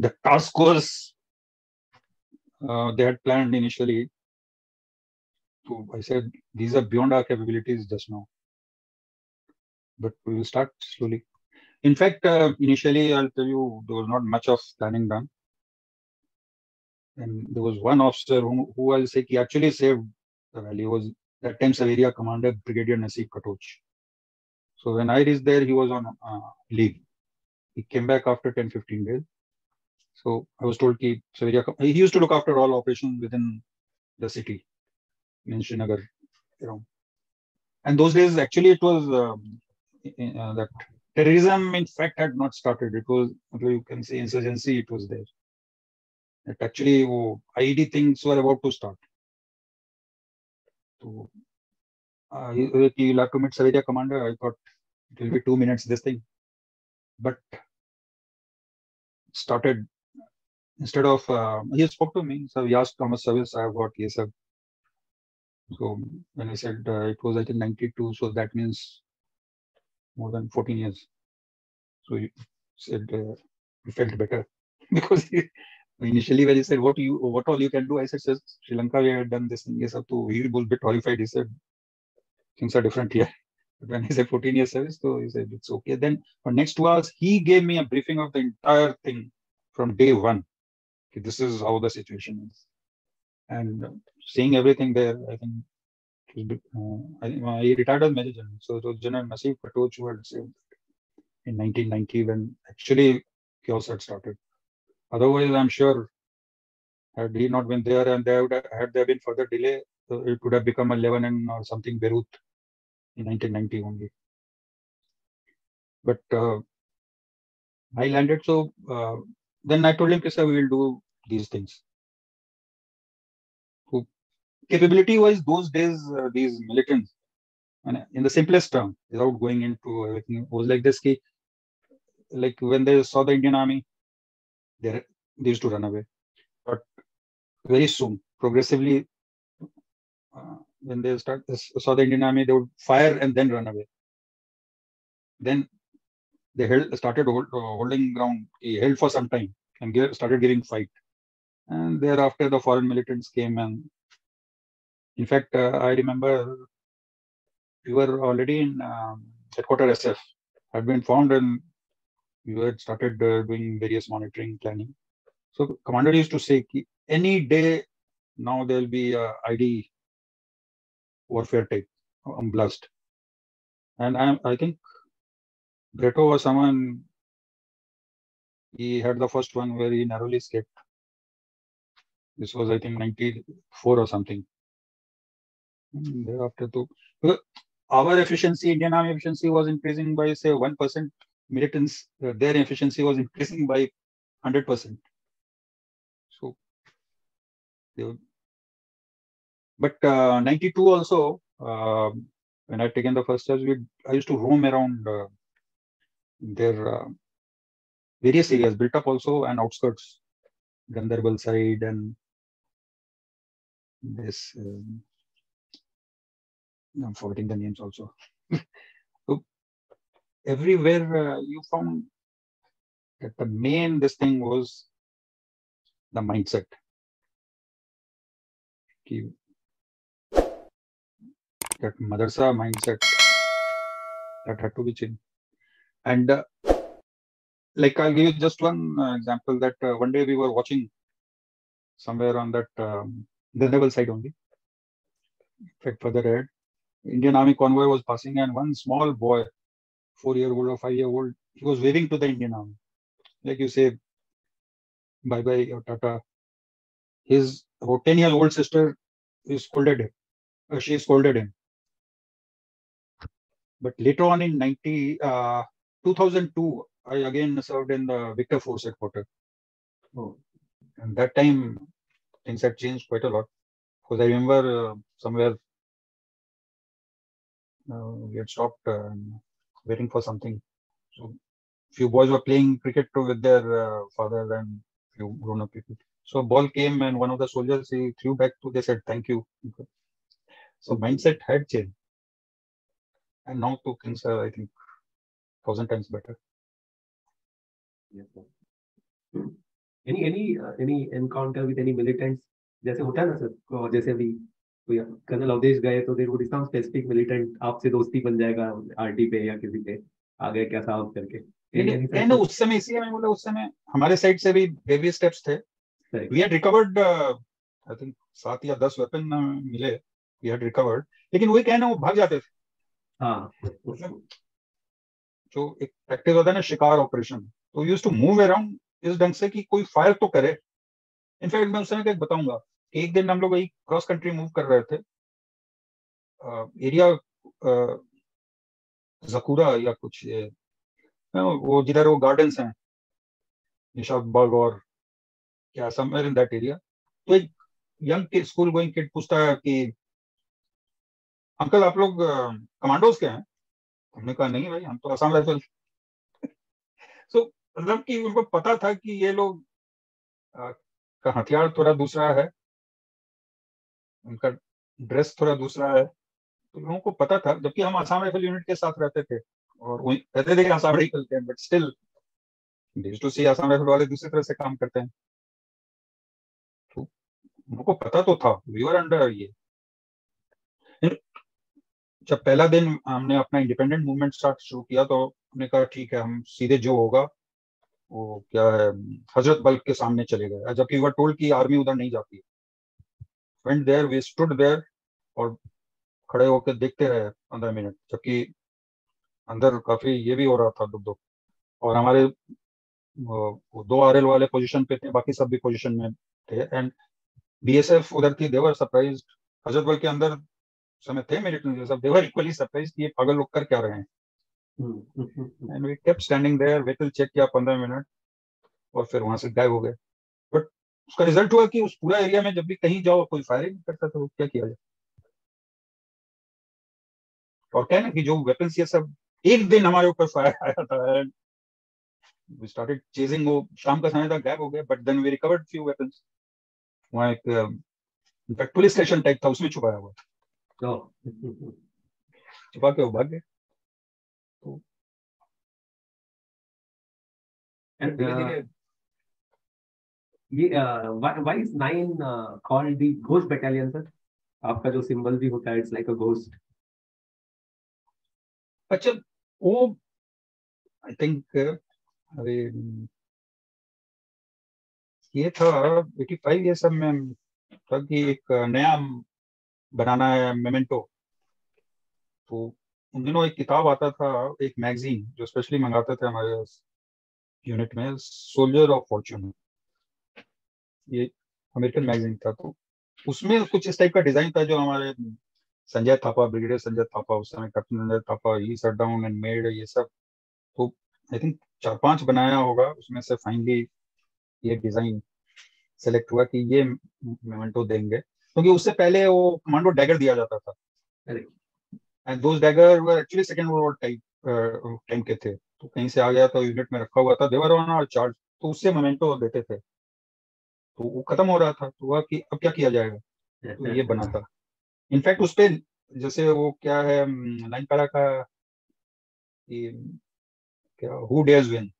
the task was they had planned initially. So I said these are beyond our capabilities just now. But we will start slowly. In fact, initially I'll tell you there was not much of planning done. And there was one officer who I'll say he actually saved the valley. He was that time Area Commander Brigadier Nasib Katoch. So when I reached there, he was on leave. He came back after 10-15 days. So I was told he used to look after all operations within the city in Srinagar, And those days, actually, it was that terrorism, in fact, had not started. It was, you can say, insurgency. It was there. That actually, IED things were about to start. So you'll have to meet Area Commander. I thought it will be 2 minutes. This thing, but started. Instead of, he spoke to me, so he asked how much service I have got. Yes, sir. So when I said it was, I think, 92, so that means more than 14 years. So he said he felt better because initially when he said, what all you can do, I said, Sri Lanka, we had done this thing. Yes, sir. So he was a bit horrified. He said, things are different here. But when he said 14 years service, so he said, it's okay. Then for next 2 hours, he gave me a briefing of the entire thing from day one. This is how the situation is, and seeing everything there, I think he retired as Major General. So it was General Nasib Katoch who had saved in 1990 when actually chaos had started. Otherwise, I'm sure had he not been there and had there been further delay, it would have become a Lebanon or something, Beirut in 1990 only. But I landed, so then I told him, sir, we will do these things. So capability wise, those days, these militants, and in the simplest term, without going into everything, was like this: ki, like when they saw the Indian army, they used to run away. But very soon, progressively, when they saw the Indian army, they would fire and then run away. Then they started holding ground, held for some time, and started giving fight. And thereafter, the foreign militants came, and in fact, I remember we were already in headquarters SF had been formed, and we had started doing various monitoring planning. So commander used to say, any day now there will be ID warfare type blast. And I think Breto was someone, he had the first one where he narrowly escaped. This was, I think, 94 or something. And thereafter, our efficiency, Indian Army efficiency was increasing by, say, 1%. Militants, their efficiency was increasing by 100%. So, but 92 also, when I had taken the first charge, I used to roam around their various areas, built up also, and outskirts, Gandarbal side, and this, I'm forgetting the names also. So everywhere you found that the main, this thing was the mindset. That madrasa mindset that had to be changed. And like, I'll give you just one example, that one day we were watching somewhere on that Gandarbal side only. In fact, further ahead, Indian Army convoy was passing, and one small boy, 4-year-old or 5-year-old, he was waving to the Indian Army. Like you say, bye-bye or tata. His about 10-year-old sister scolded him. She scolded him. But later on in 2002, I again served in the Victor Force headquarters. Oh. And that time, things had changed quite a lot. Because I remember somewhere we had stopped waiting for something. So few boys were playing cricket with their father and few grown-up people. So a ball came, and one of the soldiers, he threw back to, they said, thank you. So mindset had changed. And now two things are, I think, 1,000 times better. Yes, sir. Any encounter with any militants? जैसे होता है ना sir, जैसे अभी कोई colonel Awadhesh गए तो there would be some specific militant आपसे दोस्ती बन जाएगा आरटी पे या किसी पे आ गए क्या साहब करके। उस समय इसीलिए मैं बोला, उस समय हमारे साइड से भी वेरियस स्टेप्स थे. We had recovered I think 7 या 10 वेपन मिले, वी हैड रिकवर्ड, लेकिन वही कहना, वो भाग जाते थे. हाँ, जो एक प्रैक्टिस होता है ना, शिकार ऑपरेशन, तो यूज्ड टू मूव अराउंड इस ढंग से कि कोई फायर तो करे. इनफैक्ट मैं उस समय क्या बताऊंगा कि एक दिन हम लोग वही क्रॉस कंट्री मूव कर रहे थे, एरिया जकूरा या कुछ, वो जिधर वो गार्डन्स हैं, निशाद बाग और क्या, समवेयर इन दैट एरिया. तो एक यंग स्कूल गोइंग किड पूछता है कि अंकल आप लोग कमांडोज के हैं? हमने कहा नहीं भाई, हम तो असम राइफल. सो मतलब कि उनको पता था कि ये लोग का हथियार थोड़ा दूसरा है, उनका ड्रेस थोड़ा दूसरा है, तो लोगों को पता था. जबकि हम आसाम राइफल यूनिट के साथ रहते थे और वही कहते थे कि आसाम राइफल के, but still to see Assam rifle वाले दूसरी तरह से काम करते हैं. तो उनको पता तो था, वी वर अंडर ये. जब पहला दिन हमने अपना इंडिपेंडेंट मूवमेंट स्टार्ट शुरू किया, तो हमने कहा ठीक है, हम सीधे जो होगा वो क्या है, हजरत बल के सामने चले गए, जबकि वी वर टोल्ड कि आर्मी उधर नहीं जाती है. Went there, we stood there और खड़े होकर देखते रहे 15 मिनट, जबकि अंदर काफी ये भी हो रहा था दुख. और हमारे 2 RL वाले पोजीशन पे थे, बाकी सब भी पोजीशन में थे, एंड BSF उधर थी. दे वर सरप्राइज्ड. हजरत बल के अंदर समय थे मिलिट्री सब, दे वर इक्वली सरप्राइज्ड कि ये पागल लोग कर क्या रहे हैं. And we kept standing there, vehicle check किया 15 मिनट और फिर वहां से गायब हो गए. बट उसका रिजल्ट हुआ कि उस पूरा एरिया में जब भी कहीं जाओ कोई फायरिंग नहीं करता, तो क्या किया जाए। और क्या है ना कि जो वेपन्स ये सब, एक दिन हमारे ऊपर फायर आया था, वी स्टार्टेड चेजिंग, वो शाम का समय था, गैप हो गया, but then we recovered few weapons. वहाँ एक इनफैक्ट पुलिस स्टेशन टाइप था, उसमें छुपाया हुआ, छुपा के वो भाग गए। तो And धीरे धीरे ये why is 9 called the ghost battalion, sir? आपका जो सिंबल भी होता है, इट्स लाइक अ घोस्ट। अच्छा, वो आई थिंक अरे ये था 85, ये सब में था कि एक नया बनाना है मेमेंटो। तो उन दिनों एक किताब आता था, एक मैगजीन जो स्पेशली मंगाते थे हमारे यूनिट में, सोल्जर ऑफ फॉर्च्यून, ये अमेरिकन मैगजीन था। तो उसमें कुछ इस टाइप का डिजाइन था जो हमारे संजय थापा, ब्रिगेडियर संजय थापा, उस समय captain Sanjay Thapa, he shut down and made ये सब। तो आई थिंक 4-5 बनाया होगा, उसमें से फाइनली ये डिजाइन सेलेक्ट हुआ कि ये मेमेंटो देंगे, क्योंकि उससे पहले वो कमांडो डैगर दिया जाता था, and those dagger were actually second world war type time के थे। तो कहीं से आ गया था, यूनिट में रखा हुआ था, देवर ऑन आवर चार्ज, तो उससे मेमेंटो देते थे। तो वो खत्म हो रहा था, तो हुआ कि अब क्या किया जाएगा, तो ये बना था। इनफैक्ट उस पे जैसे वो क्या है, लाइन पैरा का ये क्या, हु डेयर्स विन,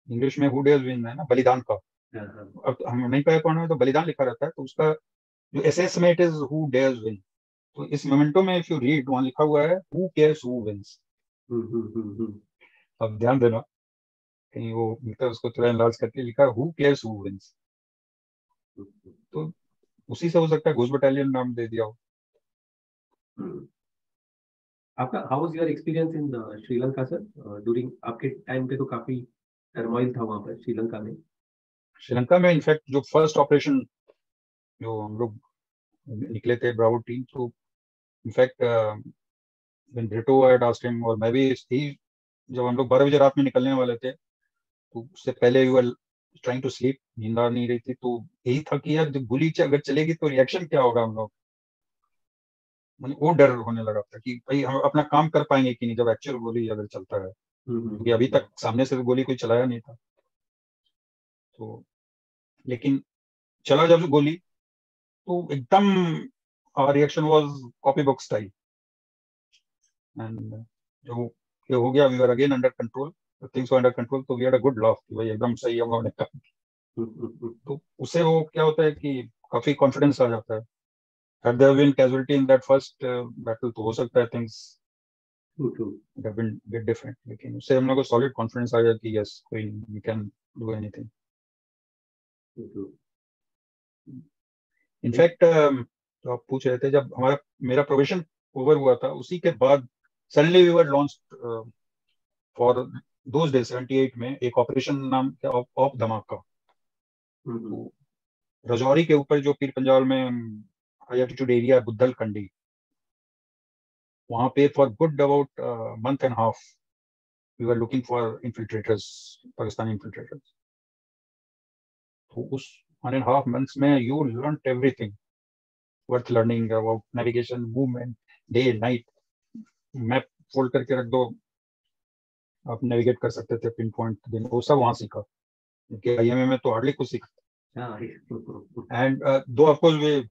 इंग्लिश में हु डेयर्स विन है ना, बलिदान का। अब हम नहीं पाया कौन है, तो बलिदान लिखा रहता है, तो उसका जो एसएस में it is who dares win. तो इस मोमेंटो में इफ यू रीड, वहां लिखा हुआ है हु केयर्स हु विंस। अब ध्यान देना, कहीं वो मिलता है उसको थोड़ा एनलार्ज करके लिखा है हु केयर्स हु विंस। तो उसी से हो सकता है घोस्ट बटालियन नाम दे दिया हो। आपका how was your experience in Sri Lanka sir? During आपके टाइम पे तो काफी टर्मोइल था वहां पर श्रीलंका में। श्रीलंका में इनफैक्ट जो फर्स्ट ऑपरेशन जो हम लोग निकले थे, ब्रावो टीम, तो in fact when Brito had asked him, और मैं भी ही, जब हम लोग 12 बजे रात में निकलने वाले थे, तो उससे पहले we were trying to sleep, नींद आ नहीं रही थी, तो यही था कि यार जब गोली अगर चलेगी तो रिएक्शन क्या होगा हम लोग, मतलब वो डर होने लगा था कि भाई हम अपना काम कर पाएंगे कि नहीं जब एक्चुअल गोली अगर चलता है, क्योंकि अभी तक सामने से गोली कोई चलाया नहीं था। तो लेकिन चला जब गोली, तो एकदम reaction was copy book style, and जो ये हो गया, we were again under control, things were under control, तो we had a good laugh कि भाई एकदम सही हम लोगों ने कहा। तो उससे वो क्या होता है कि काफी कॉन्फिडेंस आ जाता है। had there been casualty in that first battle, तो हो सकता है things would have been bit different, लेकिन उससे हम लोग को solid confidence आ गया कि yes, कोई we can do anything. In fact तो आप पूछ रहे थे, जब हमारा मेरा प्रोबेशन ओवर हुआ था, उसी के बाद suddenly we were launched for those days 78 में एक ऑपरेशन नाम क्या, ऑफ धमाका। तो रजौरी के ऊपर जो पीर पंजाल में हाई एल्टीट्यूड एरिया है, बुद्धल कंडी, वहां पे for good about month and half we were looking for infiltrators, Pakistani infiltrators. तो उस 1.5 months में you learn everything worth learning about navigation, movement, day night, map fold करके रख दो, आप नेविगेट कर सकते थे पिन पॉइंट दिन, वो सब वहां सीखा, क्योंकि आईएमए में तो हार्डली कुछ सीखा। एंड दो of course way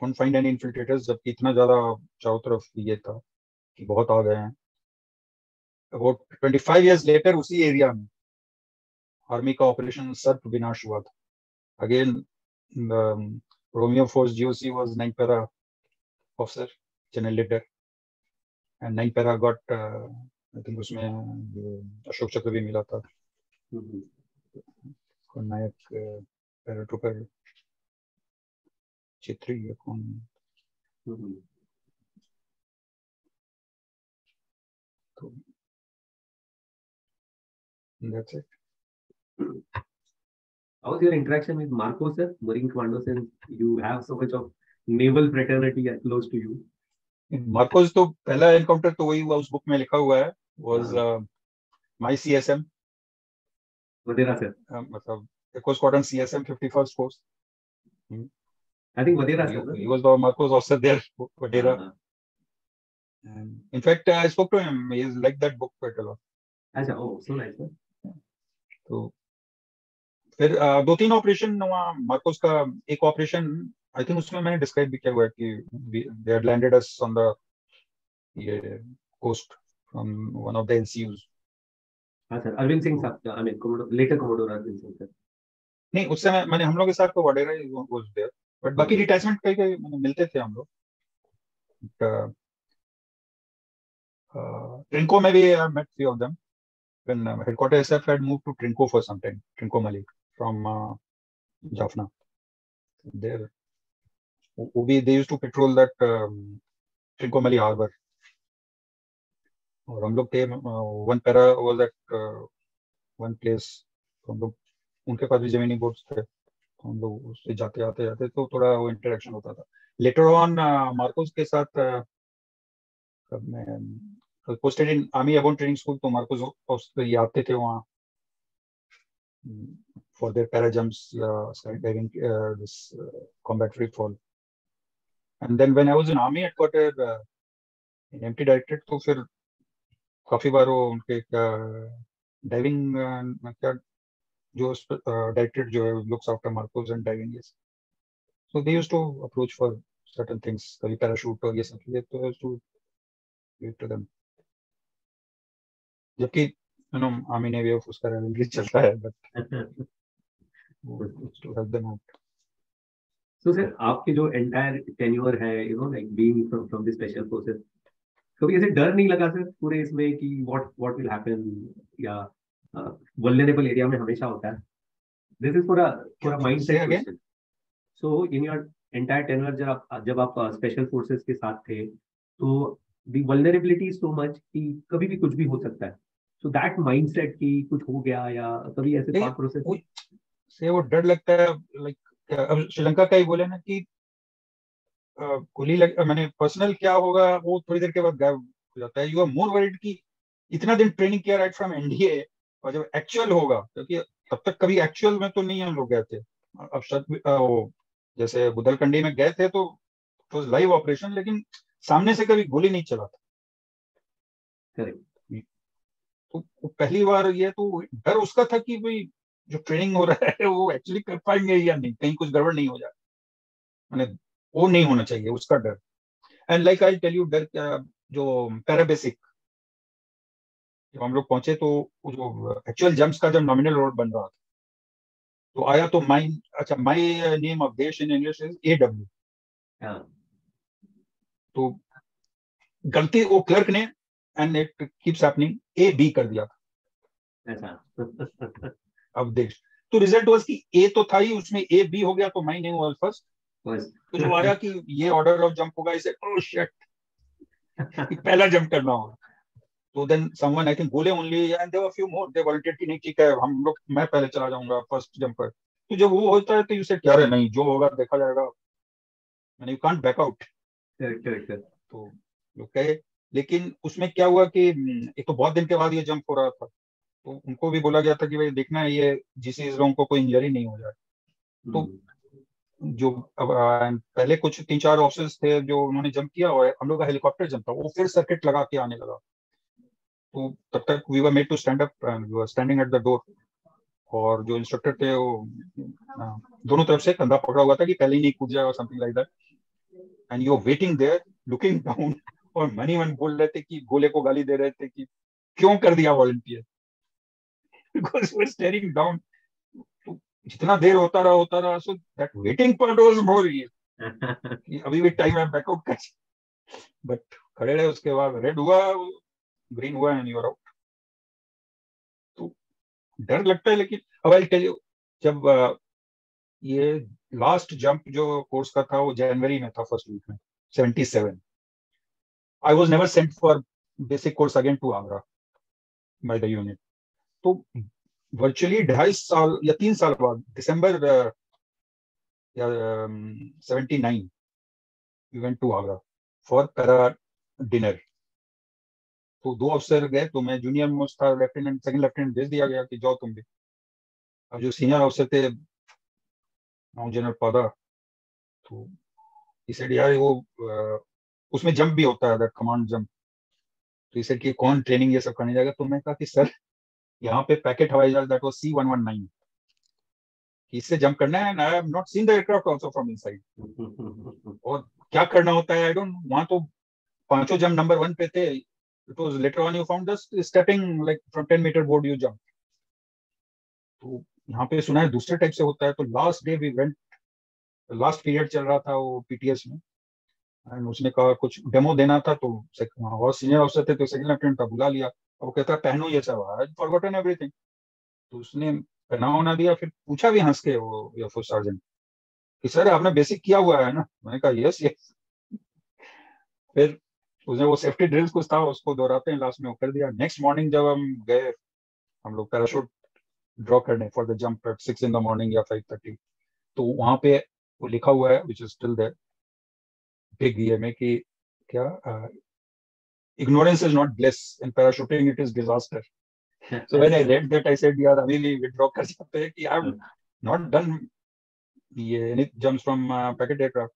couldn't find any infiltrators, जबकि इतना ज्यादा चारों तरफ ये था कि बहुत आ गए हैं। About 25 years later उसी एरिया में आर्मी का ऑपरेशन सर्प विनाश हुआ था। Again Romeo force GOC was 9 para officer, general leader, and 9 para got I think उसमें अशोक चक्र भी मिला था। नायक पैराट्रूपर चित्री या कौन, तो that's it. How was your interaction with Marco sir, Marine Commando, since you have so much of naval fraternity close to you? Marcos तो पहला एनकाउंटर तो वही हुआ, उस बुक में लिखा हुआ है, was my CSM Vadera sir, मतलब Echo Squadron CSM 51st Force. I think Vadera sir. He was the Marcos officer there, Vadera. And in fact, I spoke to him. He liked that book quite a lot. अच्छा, oh, so nice sir. तो फिर 2-3 operation वहाँ Marcos का एक operation I think उसमें मैंने describe भी किया हुआ है कि they had landed us on the ये coast from one of the LCUs. हाँ sir, Arvind Singh sahab, I mean later Commodore Arvind Singh sir. नहीं, उससे मैंने हम लोग के साथ तो वडेरा वाज देयर, बट बाकी डिटैचमेंट कई मिलते थे हम लोग. ट्रिंको में भी met few of them when headquarters SF had moved to Trinco for some time, Trinco Mali from Jaffna. There, they used to patrol that Trinco Mali harbor. और हम लोग थे one para was at one place. हम लोग उनके पास भी जमीनी boats थे, हम लोग उससे जाते आते तो थोड़ा वो इंटरेक्शन होता था. लेटर ऑन मार्कोस के साथ मैं posted in Army Airborne Training School, तो मार्कोस ये आते थे वहाँ for their para jumps, skydiving, this combat free fall. And then when I was in Army headquarters in MT Directorate, तो फिर काफी बार वो उनके डाइविंग क्या जो डायरेक्टरेट जो है looks after Marcos and diving, yes. So they used to approach for certain things, कभी पैराशूट और ये सब चीजें, तो used to give to them. जबकि आर्मी नेवी ऑफ उसका रिलीज चलता है, but to help them out. So sir, आपके जो entire tenure है, like being from the special forces, कभी ऐसे डर नहीं लगा सर पूरे इसमें कि what will happen, या vulnerable area में हमेशा होता है? This is for a mindset question. So in your entire tenure जब आप special forces के साथ थे, तो the vulnerability is so much कि कभी भी कुछ भी हो सकता है. So that mindset कि कुछ हो गया या कभी ऐसे thought process से वो डर लगता है. लाइक अब श्रीलंका का ही बोले ना कि गोली मैंने पर्सनल क्या होगा वो थोड़ी देर के बाद गायब हो जाता है. यू आर मोर वरीड कि इतना दिन ट्रेनिंग किया राइट फ्रॉम एनडीए, और जब एक्चुअल होगा, क्योंकि तब तक कभी एक्चुअल में तो नहीं हम लोग गए थे. अब शायद जैसे बुदलकंडी में गए थे तो लाइव ऑपरेशन, लेकिन सामने से कभी गोली नहीं चला था. तो पहली बार ये तो डर उसका था कि भाई जो ट्रेनिंग हो रहा है वो एक्चुअली कर पाएंगे या नहीं, कहीं कुछ गड़बड़ नहीं हो जाए, मैंने वो नहीं होना चाहिए, उसका डर. And like I tell you, डर जो पैराबेसिक जब हम लोग पहुंचे तो जो एक्चुअल जंप्स का जब नॉमिनल रोड बन रहा था तो आया तो माई नेम ऑफ देश इन इंग्लिश इज AW. तो गलती वो क्लर्क ने, and it keeps happening, AB कर दिया था. अब देख, तो रिजल्ट वाज कि A तो था ही, उसमें AB हो गया, तो माई नेम वाज फर्स्ट. तो जो आया कि ये ऑर्डर ऑफ जंप होगा, इसे ओह शिट पहला जंप करना होगा. तो देन समवन आई थिंक बोले only, and there were few more, they volunteered कि नहीं ठीक है हम लोग, मैं पहले चला जाऊंगा फर्स्ट जंप पर. तो जब वो होता है तो यू से क्या है, नहीं जो होगा देखा जाएगा, मैंने यू कांट बैक आउट. तो लोग कहे, लेकिन उसमें क्या हुआ कि एक तो बहुत दिन के बाद ये जंप हो रहा था, तो उनको भी बोला गया था कि भाई देखना है ये GCs लोगों को कोई इंजरी नहीं हो जाए. तो जो पहले कुछ 3-4 ऑफिसर्स थे जो उन्होंने जंप किया, और हम लोग का हेलीकॉप्टर जंप था, वो फिर सर्किट लगा के आने लगा. तो तब तक we were made to stand up, we were standing at the door, और जो इंस्ट्रक्टर थे वो दोनों तरफ से कंधा पकड़ा हुआ था कि पहले ही नहीं कूद जाए और something like that. And you are waiting there looking down, और मन बोल रहे थे कि गोले को गाली दे रहे थे कि क्यों कर दिया volunteer, because we were staring down. जितना देर होता रहा, so that waiting part was more कि अभी भी टाइम है बैकआउट कर. बट खड़े रहे, उसके बाद रेड हुआ, ग्रीन हुआ, एंड यू आर आउट. तो डर लगता है, लेकिन अब आई टेल यू, जब ये लास्ट जंप जो कोर्स का था वो जनवरी में था, फर्स्ट वीक में 77. I was never sent for basic course again to Agra by the unit. तो वर्चुअली 2.5 साल या 3 साल बाद, दिसंबर 79, we went to Agra for para dinner. तो 2 अफसर गए, तो मैं जूनियर मोस्ट था, लेफ्टिनेंट, सेकंड लेफ्टिनेंट भेज दिया गया कि जाओ तुम भी. अब जो सीनियर ऑफिसर थे जनरल पौधा, तो इसे यार वो उसमें जंप भी होता है, कमांड जंप। तो इसे कि कौन ट्रेनिंग ये सब करने जाएगा? तो मैं कहा कि सर यहाँ पे पैकेट हवाई जहाज दैट वाज C-119, इससे जंप करना है, I have not seen the aircraft also from inside. और क्या करना होता है आई डोंट, वहां तो पांचों जंप नंबर 1 पे थे। It was later on you found just stepping like from 10 metre board you jump. तो यहाँ पे सुना है दूसरे टाइप से होता है। तो last day we went, last period चल रहा था वो पीटीएस में, एंड उसने कहा कुछ डेमो देना था। तो वहाँ सीनियर ऑफिसर थे, तो सेकंड लेफ्टिनेंट का बुला लिया। और वो कहता पहनो ये सब, आई फॉरगॉटन एवरीथिंग। तो उसने पहना होना दिया, फिर पूछा भी हंस के वो एयरफोर्स सर्जन कि सर आपने बेसिक किया हुआ है ना? मैंने कहा यस यस। फिर उसने वो सेफ्टी ड्रिल्स कुछ था उसको दोहराते हैं लास्ट में वो कर दिया। नेक्स्ट मॉर्निंग जब हम गए, हम लोग पैराशूट ड्रॉ करने for the jump at 6 in the morning या 5:30, तो वहां पे वो लिखा हुआ है which is still there big ये में कि क्या, ignorance is not bliss, in parachuting it is disaster. So when I read that I said यार अभी भी withdraw कर सकते हैं कि I have not done ये any jumps from packet aircraft.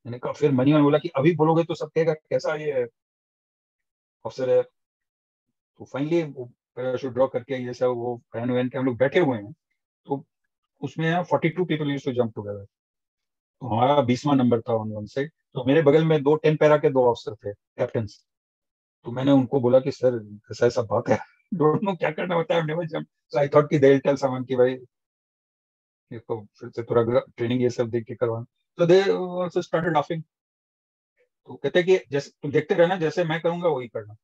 मैंने कहा, फिर मनी बोला कि अभी बोलोगे तो सब कहेगा कैसा ये अफसर है। तो फाइनली वो पैराशूट ड्रॉ करके ये सब वो फैन वैन के हम लोग बैठे हुए हैं। तो उसमें 42 people used to jump together. तो हमारा 20वां नंबर था ऑन वन साइड। तो मेरे बगल में 2 10 पैरा के 2 अफसर थे, कैप्टन। तो मैंने उनको बोला कि सर ऐसा ऐसा बात है, डोंट नो क्या करना होता है never jump. So I thought कि दे विल टेल समवन कि भाई इसको फिर से थोड़ा ट्रेनिंग ये सब देख के करवाना। तो दे आल्सो स्टार्टेड लाफिंग। तो कहते कि जैसे तुम देखते रहना, जैसे मैं करूंगा वही करना।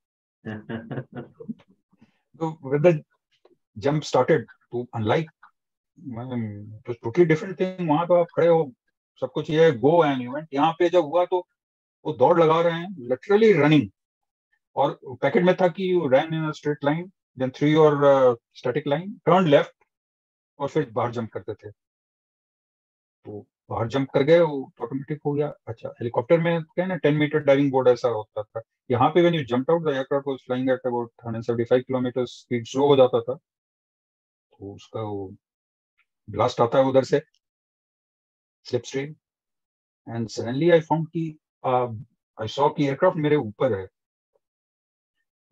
तो विद द जंप स्टार्टेड, तो अनलाइक तो टोटली डिफरेंट थिंग। वहां तो आप खड़े हो, सब कुछ ये गो एंड इवेंट। यहाँ पे जब हुआ तो वो दौड़ लगा रहे हैं, लिटरली रनिंग। और पैकेट में था कि you run in straight line, then three और स्टैटिक लाइन, टर्न लेफ्ट, और फिर बाहर जंप करते थे। तो बाहर जंप कर गए, वो ऑटोमेटिक हो गया। अच्छा, हेलीकॉप्टर में क्या है ना, 10 मीटर डाइविंग बोर्ड ऐसा होता था। यहाँ पे when you jump out the aircraft was flying at about 175 kilometre speed, slow हो जाता था। तो उसका वो ब्लास्ट आता है उधर से, slip stream, and suddenly I found कि आई सॉ कि एयरक्राफ्ट मेरे ऊपर है,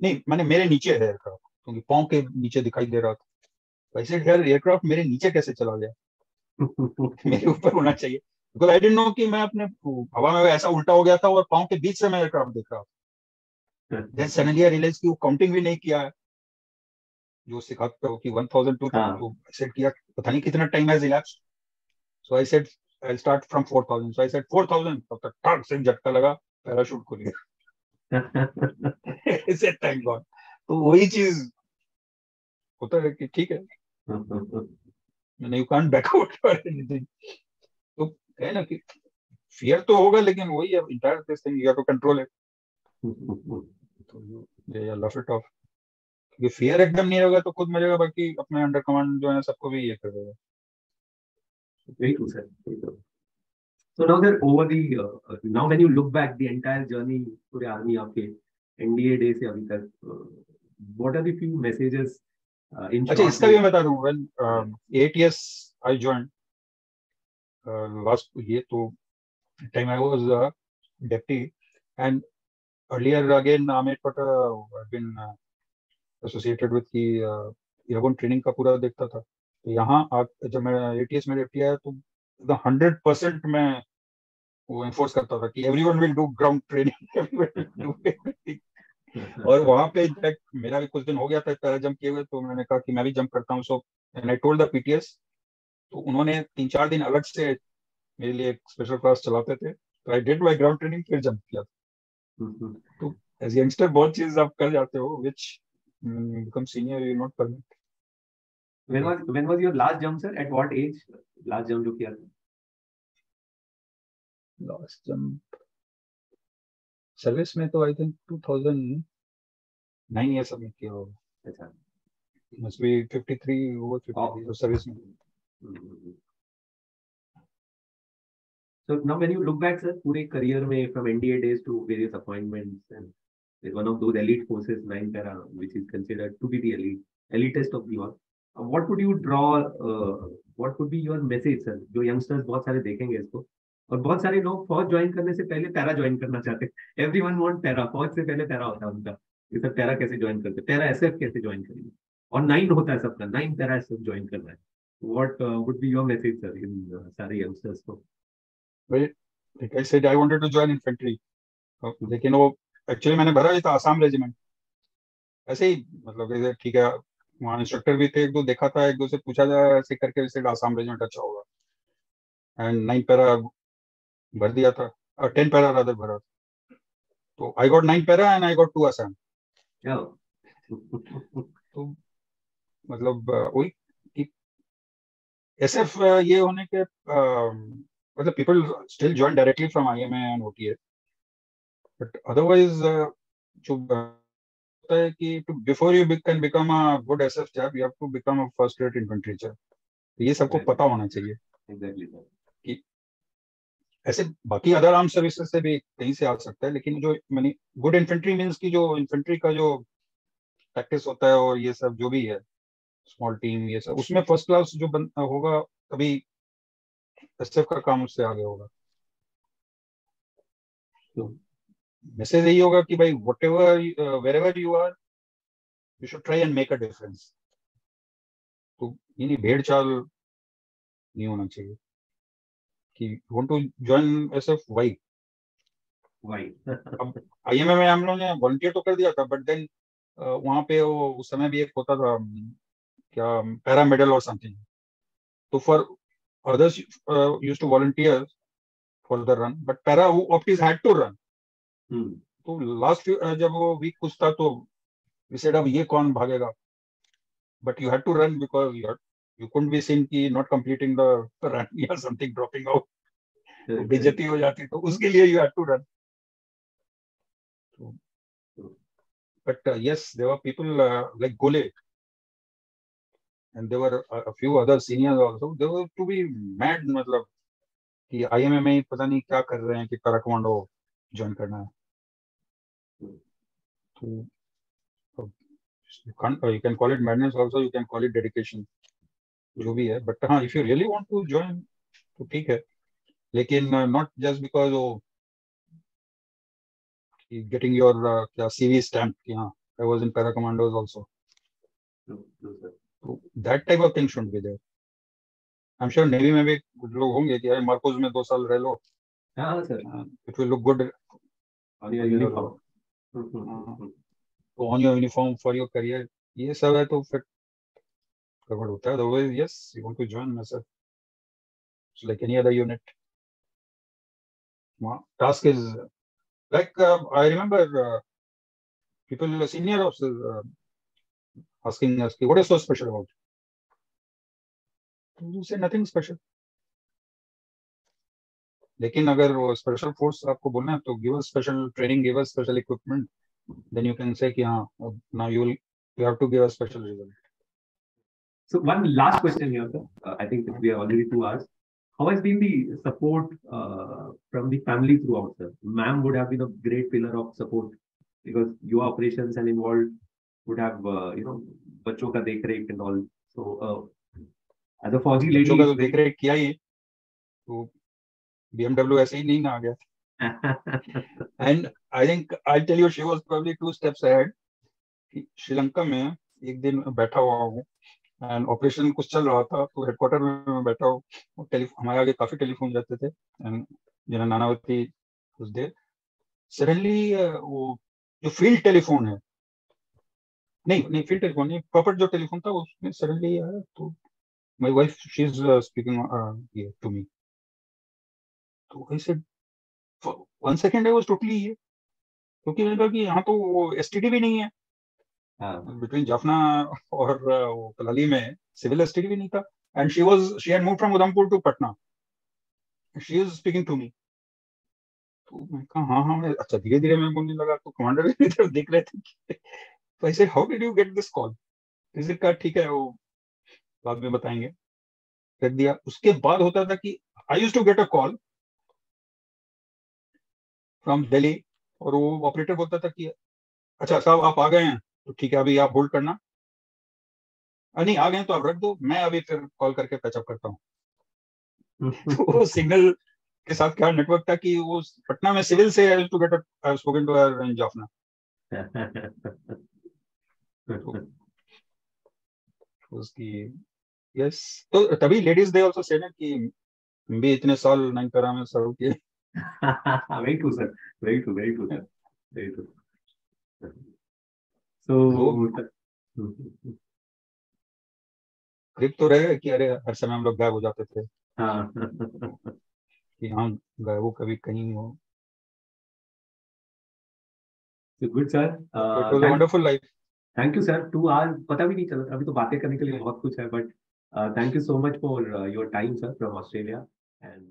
नहीं मैंने मेरे नीचे है एयरक्राफ्ट, क्योंकि पाँव के नीचे दिखाई दे रहा था। वैसे यार एयरक्राफ्ट मेरे नीचे कैसे चला गया? मेरे ऊपर होना चाहिए, बिकॉज आई डिडंट नो कि मैं अपने हवा में ऐसा उल्टा हो गया था और पाँव के बीच से मैं एयरक्राफ्ट देख रहा था। देन सडनली आई रियलाइज कि वो काउंटिंग भी नहीं किया है जो सिखाते हो कि 1002 तक। तो आई सेड किया पता नहीं कितना time has elapsed. So I said I start from 4000। So I said 4000, तब तक ठाक से झटका लगा, पैराशूट खुल गया। ऐसे थैंक गॉड। तो वही चीज होता है कि ठीक है, यू कांट बैक आउट और एनीथिंग। तो है ना कि फियर तो होगा, लेकिन वही है entire this thing you have to control it. तो ये लफ इट ऑफ, क्योंकि फियर एकदम नहीं होगा तो खुद मरेगा, बाकी अपने अंडर कमांड जो है सबको भी ये कर देगा। Very true, sir. Very true. So now, sir, over the now when you look back the entire journey पूरे आर्मी आपके NDA डे से अभी तक, what are the few messages in अच्छा, short? इसका भी मैं बता दूं, when 8 years I joined last ये तो time I was deputy, and earlier again Amit Pata I've been associated with की एयरबोर्न ट्रेनिंग का पूरा देखता था। तो यहाँ जब मैं ATS में deputy आया तो 100% मैं वो एनफोर्स करता था कि everyone will do ground training, everyone will do everything. और वहां पे इनफैक्ट मेरा भी कुछ दिन हो गया था पैरा जंप किए हुए, तो मैंने कहा कि मैं भी जंप करता हूँ। So and I told the PTS. तो उन्होंने 3-4 दिन अलग से मेरे लिए एक स्पेशल क्लास चलाते थे। तो I did my ground training, फिर जंप किया। तो एज यंगस्टर बहुत चीज आप कर जाते हो विच become senior you not permit. When was your last jump, sir? At what age? Last jump जो किया था? लास्ट जंप सर्विस में तो आई थिंक 2009 ये सब में किया होगा। अच्छा, must be 53 over 53 तो सर्विस में। So now when you look back, sir, पूरे career में from NDA days to various appointments, and is one of those elite forces, 9 para, which is considered to be the elitist of the all. What would you draw, what would be your message sir, जो youngsters बहुत सारे देखेंगे इसको, और बहुत सारे लोग फौज ज्वाइन करने से पहले पैरा ज्वाइन करना चाहते हैं, एवरीवन वांट पैरा, फौज से पहले पैरा होता है उनका, कि सर पैरा कैसे ज्वाइन करते, पैरा एसएफ कैसे ज्वाइन करेंगे, और 9 होता है सबका, 9 पैरा एसएफ ज्वाइन करना है। What would be your message sir in सारे यंगस्टर्स को? भाई like I said I wanted to join infantry, लेकिन वो एक्चुअली मैंने भरा ही था आसाम रेजिमेंट, ऐसे ही मतलब ऐसे ठीक है, वहाँ इंस्ट्रक्टर भी थे, एक दो देखा था, एक दो से पूछा जाए ऐसे करके, वैसे आसाम रेजिमेंट अच्छा होगा, एंड 9 पैरा भर दिया था, 10 पैरा रादर भरा, तो I got 9 para and I got 2 Assam. क्या? तो मतलब वही कि एसएफ ये होने के मतलब people still join directly from IMA and OTA, but otherwise जो होता है कि before you can become a good SF chap you have to become a first rate infantry chap, ये सबको पता होना चाहिए एग्जैक्टली सर। कि ऐसे बाकी अदर आर्म सर्विसेज से भी कहीं से आ सकता है, लेकिन जो मैंने गुड इन्फेंट्री मीन्स की जो इन्फेंट्री का जो प्रैक्टिस होता है और ये सब जो भी है स्मॉल टीम ये सब, उसमें फर्स्ट क्लास जो होगा तभी एसएफ का काम उससे आगे होगा। तो मैसेज यही होगा कि भाई whatever wherever you are you should try and make a difference. तो ये नहीं भेड़ चाल नहीं होना चाहिए कि want to join SF why. Why? अब आईएमए में हम लोगों ने वॉलंटियर तो कर दिया था, बट देन वहां पे वो उस समय भी एक होता था क्या पैरा मेडल और समथिंग, तो for others used to volunteer for the run, but para who optees had to run. तो लास्ट जब वो वीक कुछ था तो we said अब ये कौन भागेगा, but you had to run because you couldn't be seen कि not completing the run or something dropping out, तो बेइज्जती हो जाती, तो उसके लिए you had to run. So, but yes, there were people like Gole, and there were a few other seniors also. They were to be mad, मतलब कि IMA में पता नहीं क्या कर रहे हैं कि पैरा कमांडो ज्वाइन करना है। तो you can call it madness also, you can call it dedication, जो भी है, बट हाँ if you really want to join तो ठीक है, लेकिन नॉट जस्ट बिकॉज वो गेटिंग योर क्या सीवी स्टैम्प कि हाँ I was in para commandos also, तो that type of thing should be there. I am sure navy में भी कुछ लोग होंगे कि अरे मार्कोस में 2 साल रह लो, हाँ sir, it will look good on your uniform. तो on your uniform for your career, ये सब है तो फिर गड़बड़ होता है। Otherwise yes you want to join SF like any other unit, task is like I remember people senior officers asking us what is so special about it? You say nothing special, लेकिन अगर वो special force आपको बोलना है तो give us special training, give us special equipment, then you can say कि हाँ now you have to give a special result. So one last question here, sir. I think we are already 2 hours. How has been the support from the family throughout, sir? Ma'am would have been a great pillar of support because your operations and involved would have, बच्चों का देख रेख and all. So as a Fauji lady, बच्चों का तो देख रेख किया ही, तो BMW ऐसे ही नहीं ना आ गया। And I think I'll tell you she was probably 2 steps ahead. Sri Lanka में एक दिन बैठा हुआ हूँ एंड ऑपरेशन कुछ चल रहा था, तो हेडक्वार्टर में मैं बैठा हूँ, हमारे आगे काफी टेलीफोन जाते थे एंड जना नानावती उस देर सडनली वो जो फील्ड टेलीफोन है, नहीं फील्ड टेलीफोन नहीं, प्रॉपर जो टेलीफोन था उसमें सडनली आया, तो my wife she is speaking to me, तो I said 1 second I was totally ये, क्योंकि मैंने कहा कि यहाँ तो वो एसटीडी भी नहीं है, बिटवीन जाफना और वो कलाली में सिविल एसटीडी भी नहीं था, and she had moved from Udhampur to Patna, she is speaking to me, तो मैं कहा हाँ अच्छा, धीरे धीरे मैं बोलने लगा, तो कमांडर भी मेरी तरफ देख रहे थे, तो ऐसे how did you get this call, किसी का ठीक है वो बाद में बताएंगे, कर दिया। उसके बाद होता था कि I used to get a call from Delhi, और वो ऑपरेटर बोलता था कि अच्छा साहब आप आ गए हैं, तो ठीक है अभी आप होल्ड करना, नहीं आ गए तो आप रख दो, मैं अभी फिर कॉल करके पैचअप करता हूँ। तो सिग्नल के साथ क्या नेटवर्क था कि वो पटना में सिविल से टू गेट स्पोकन टू इन जाफना। तो उसकी यस, तो तभी लेडीज डे आल्सो सेड कि भी इतने साल नहीं करा में सर्व किए। Very true, sir. Very true. Very true, sir. Very true. So, grip तो रहेगा कि अरे हर समय हम लोग गायब हो जाते थे हाँ. कि हाँ गायब वो कभी कहीं नहीं हो। So good, sir. It was a wonderful life. Thank you, sir. 2 hours पता भी नहीं चला, अभी तो बातें करने के लिए बहुत कुछ है, but thank you so much for your time, sir, from Australia, and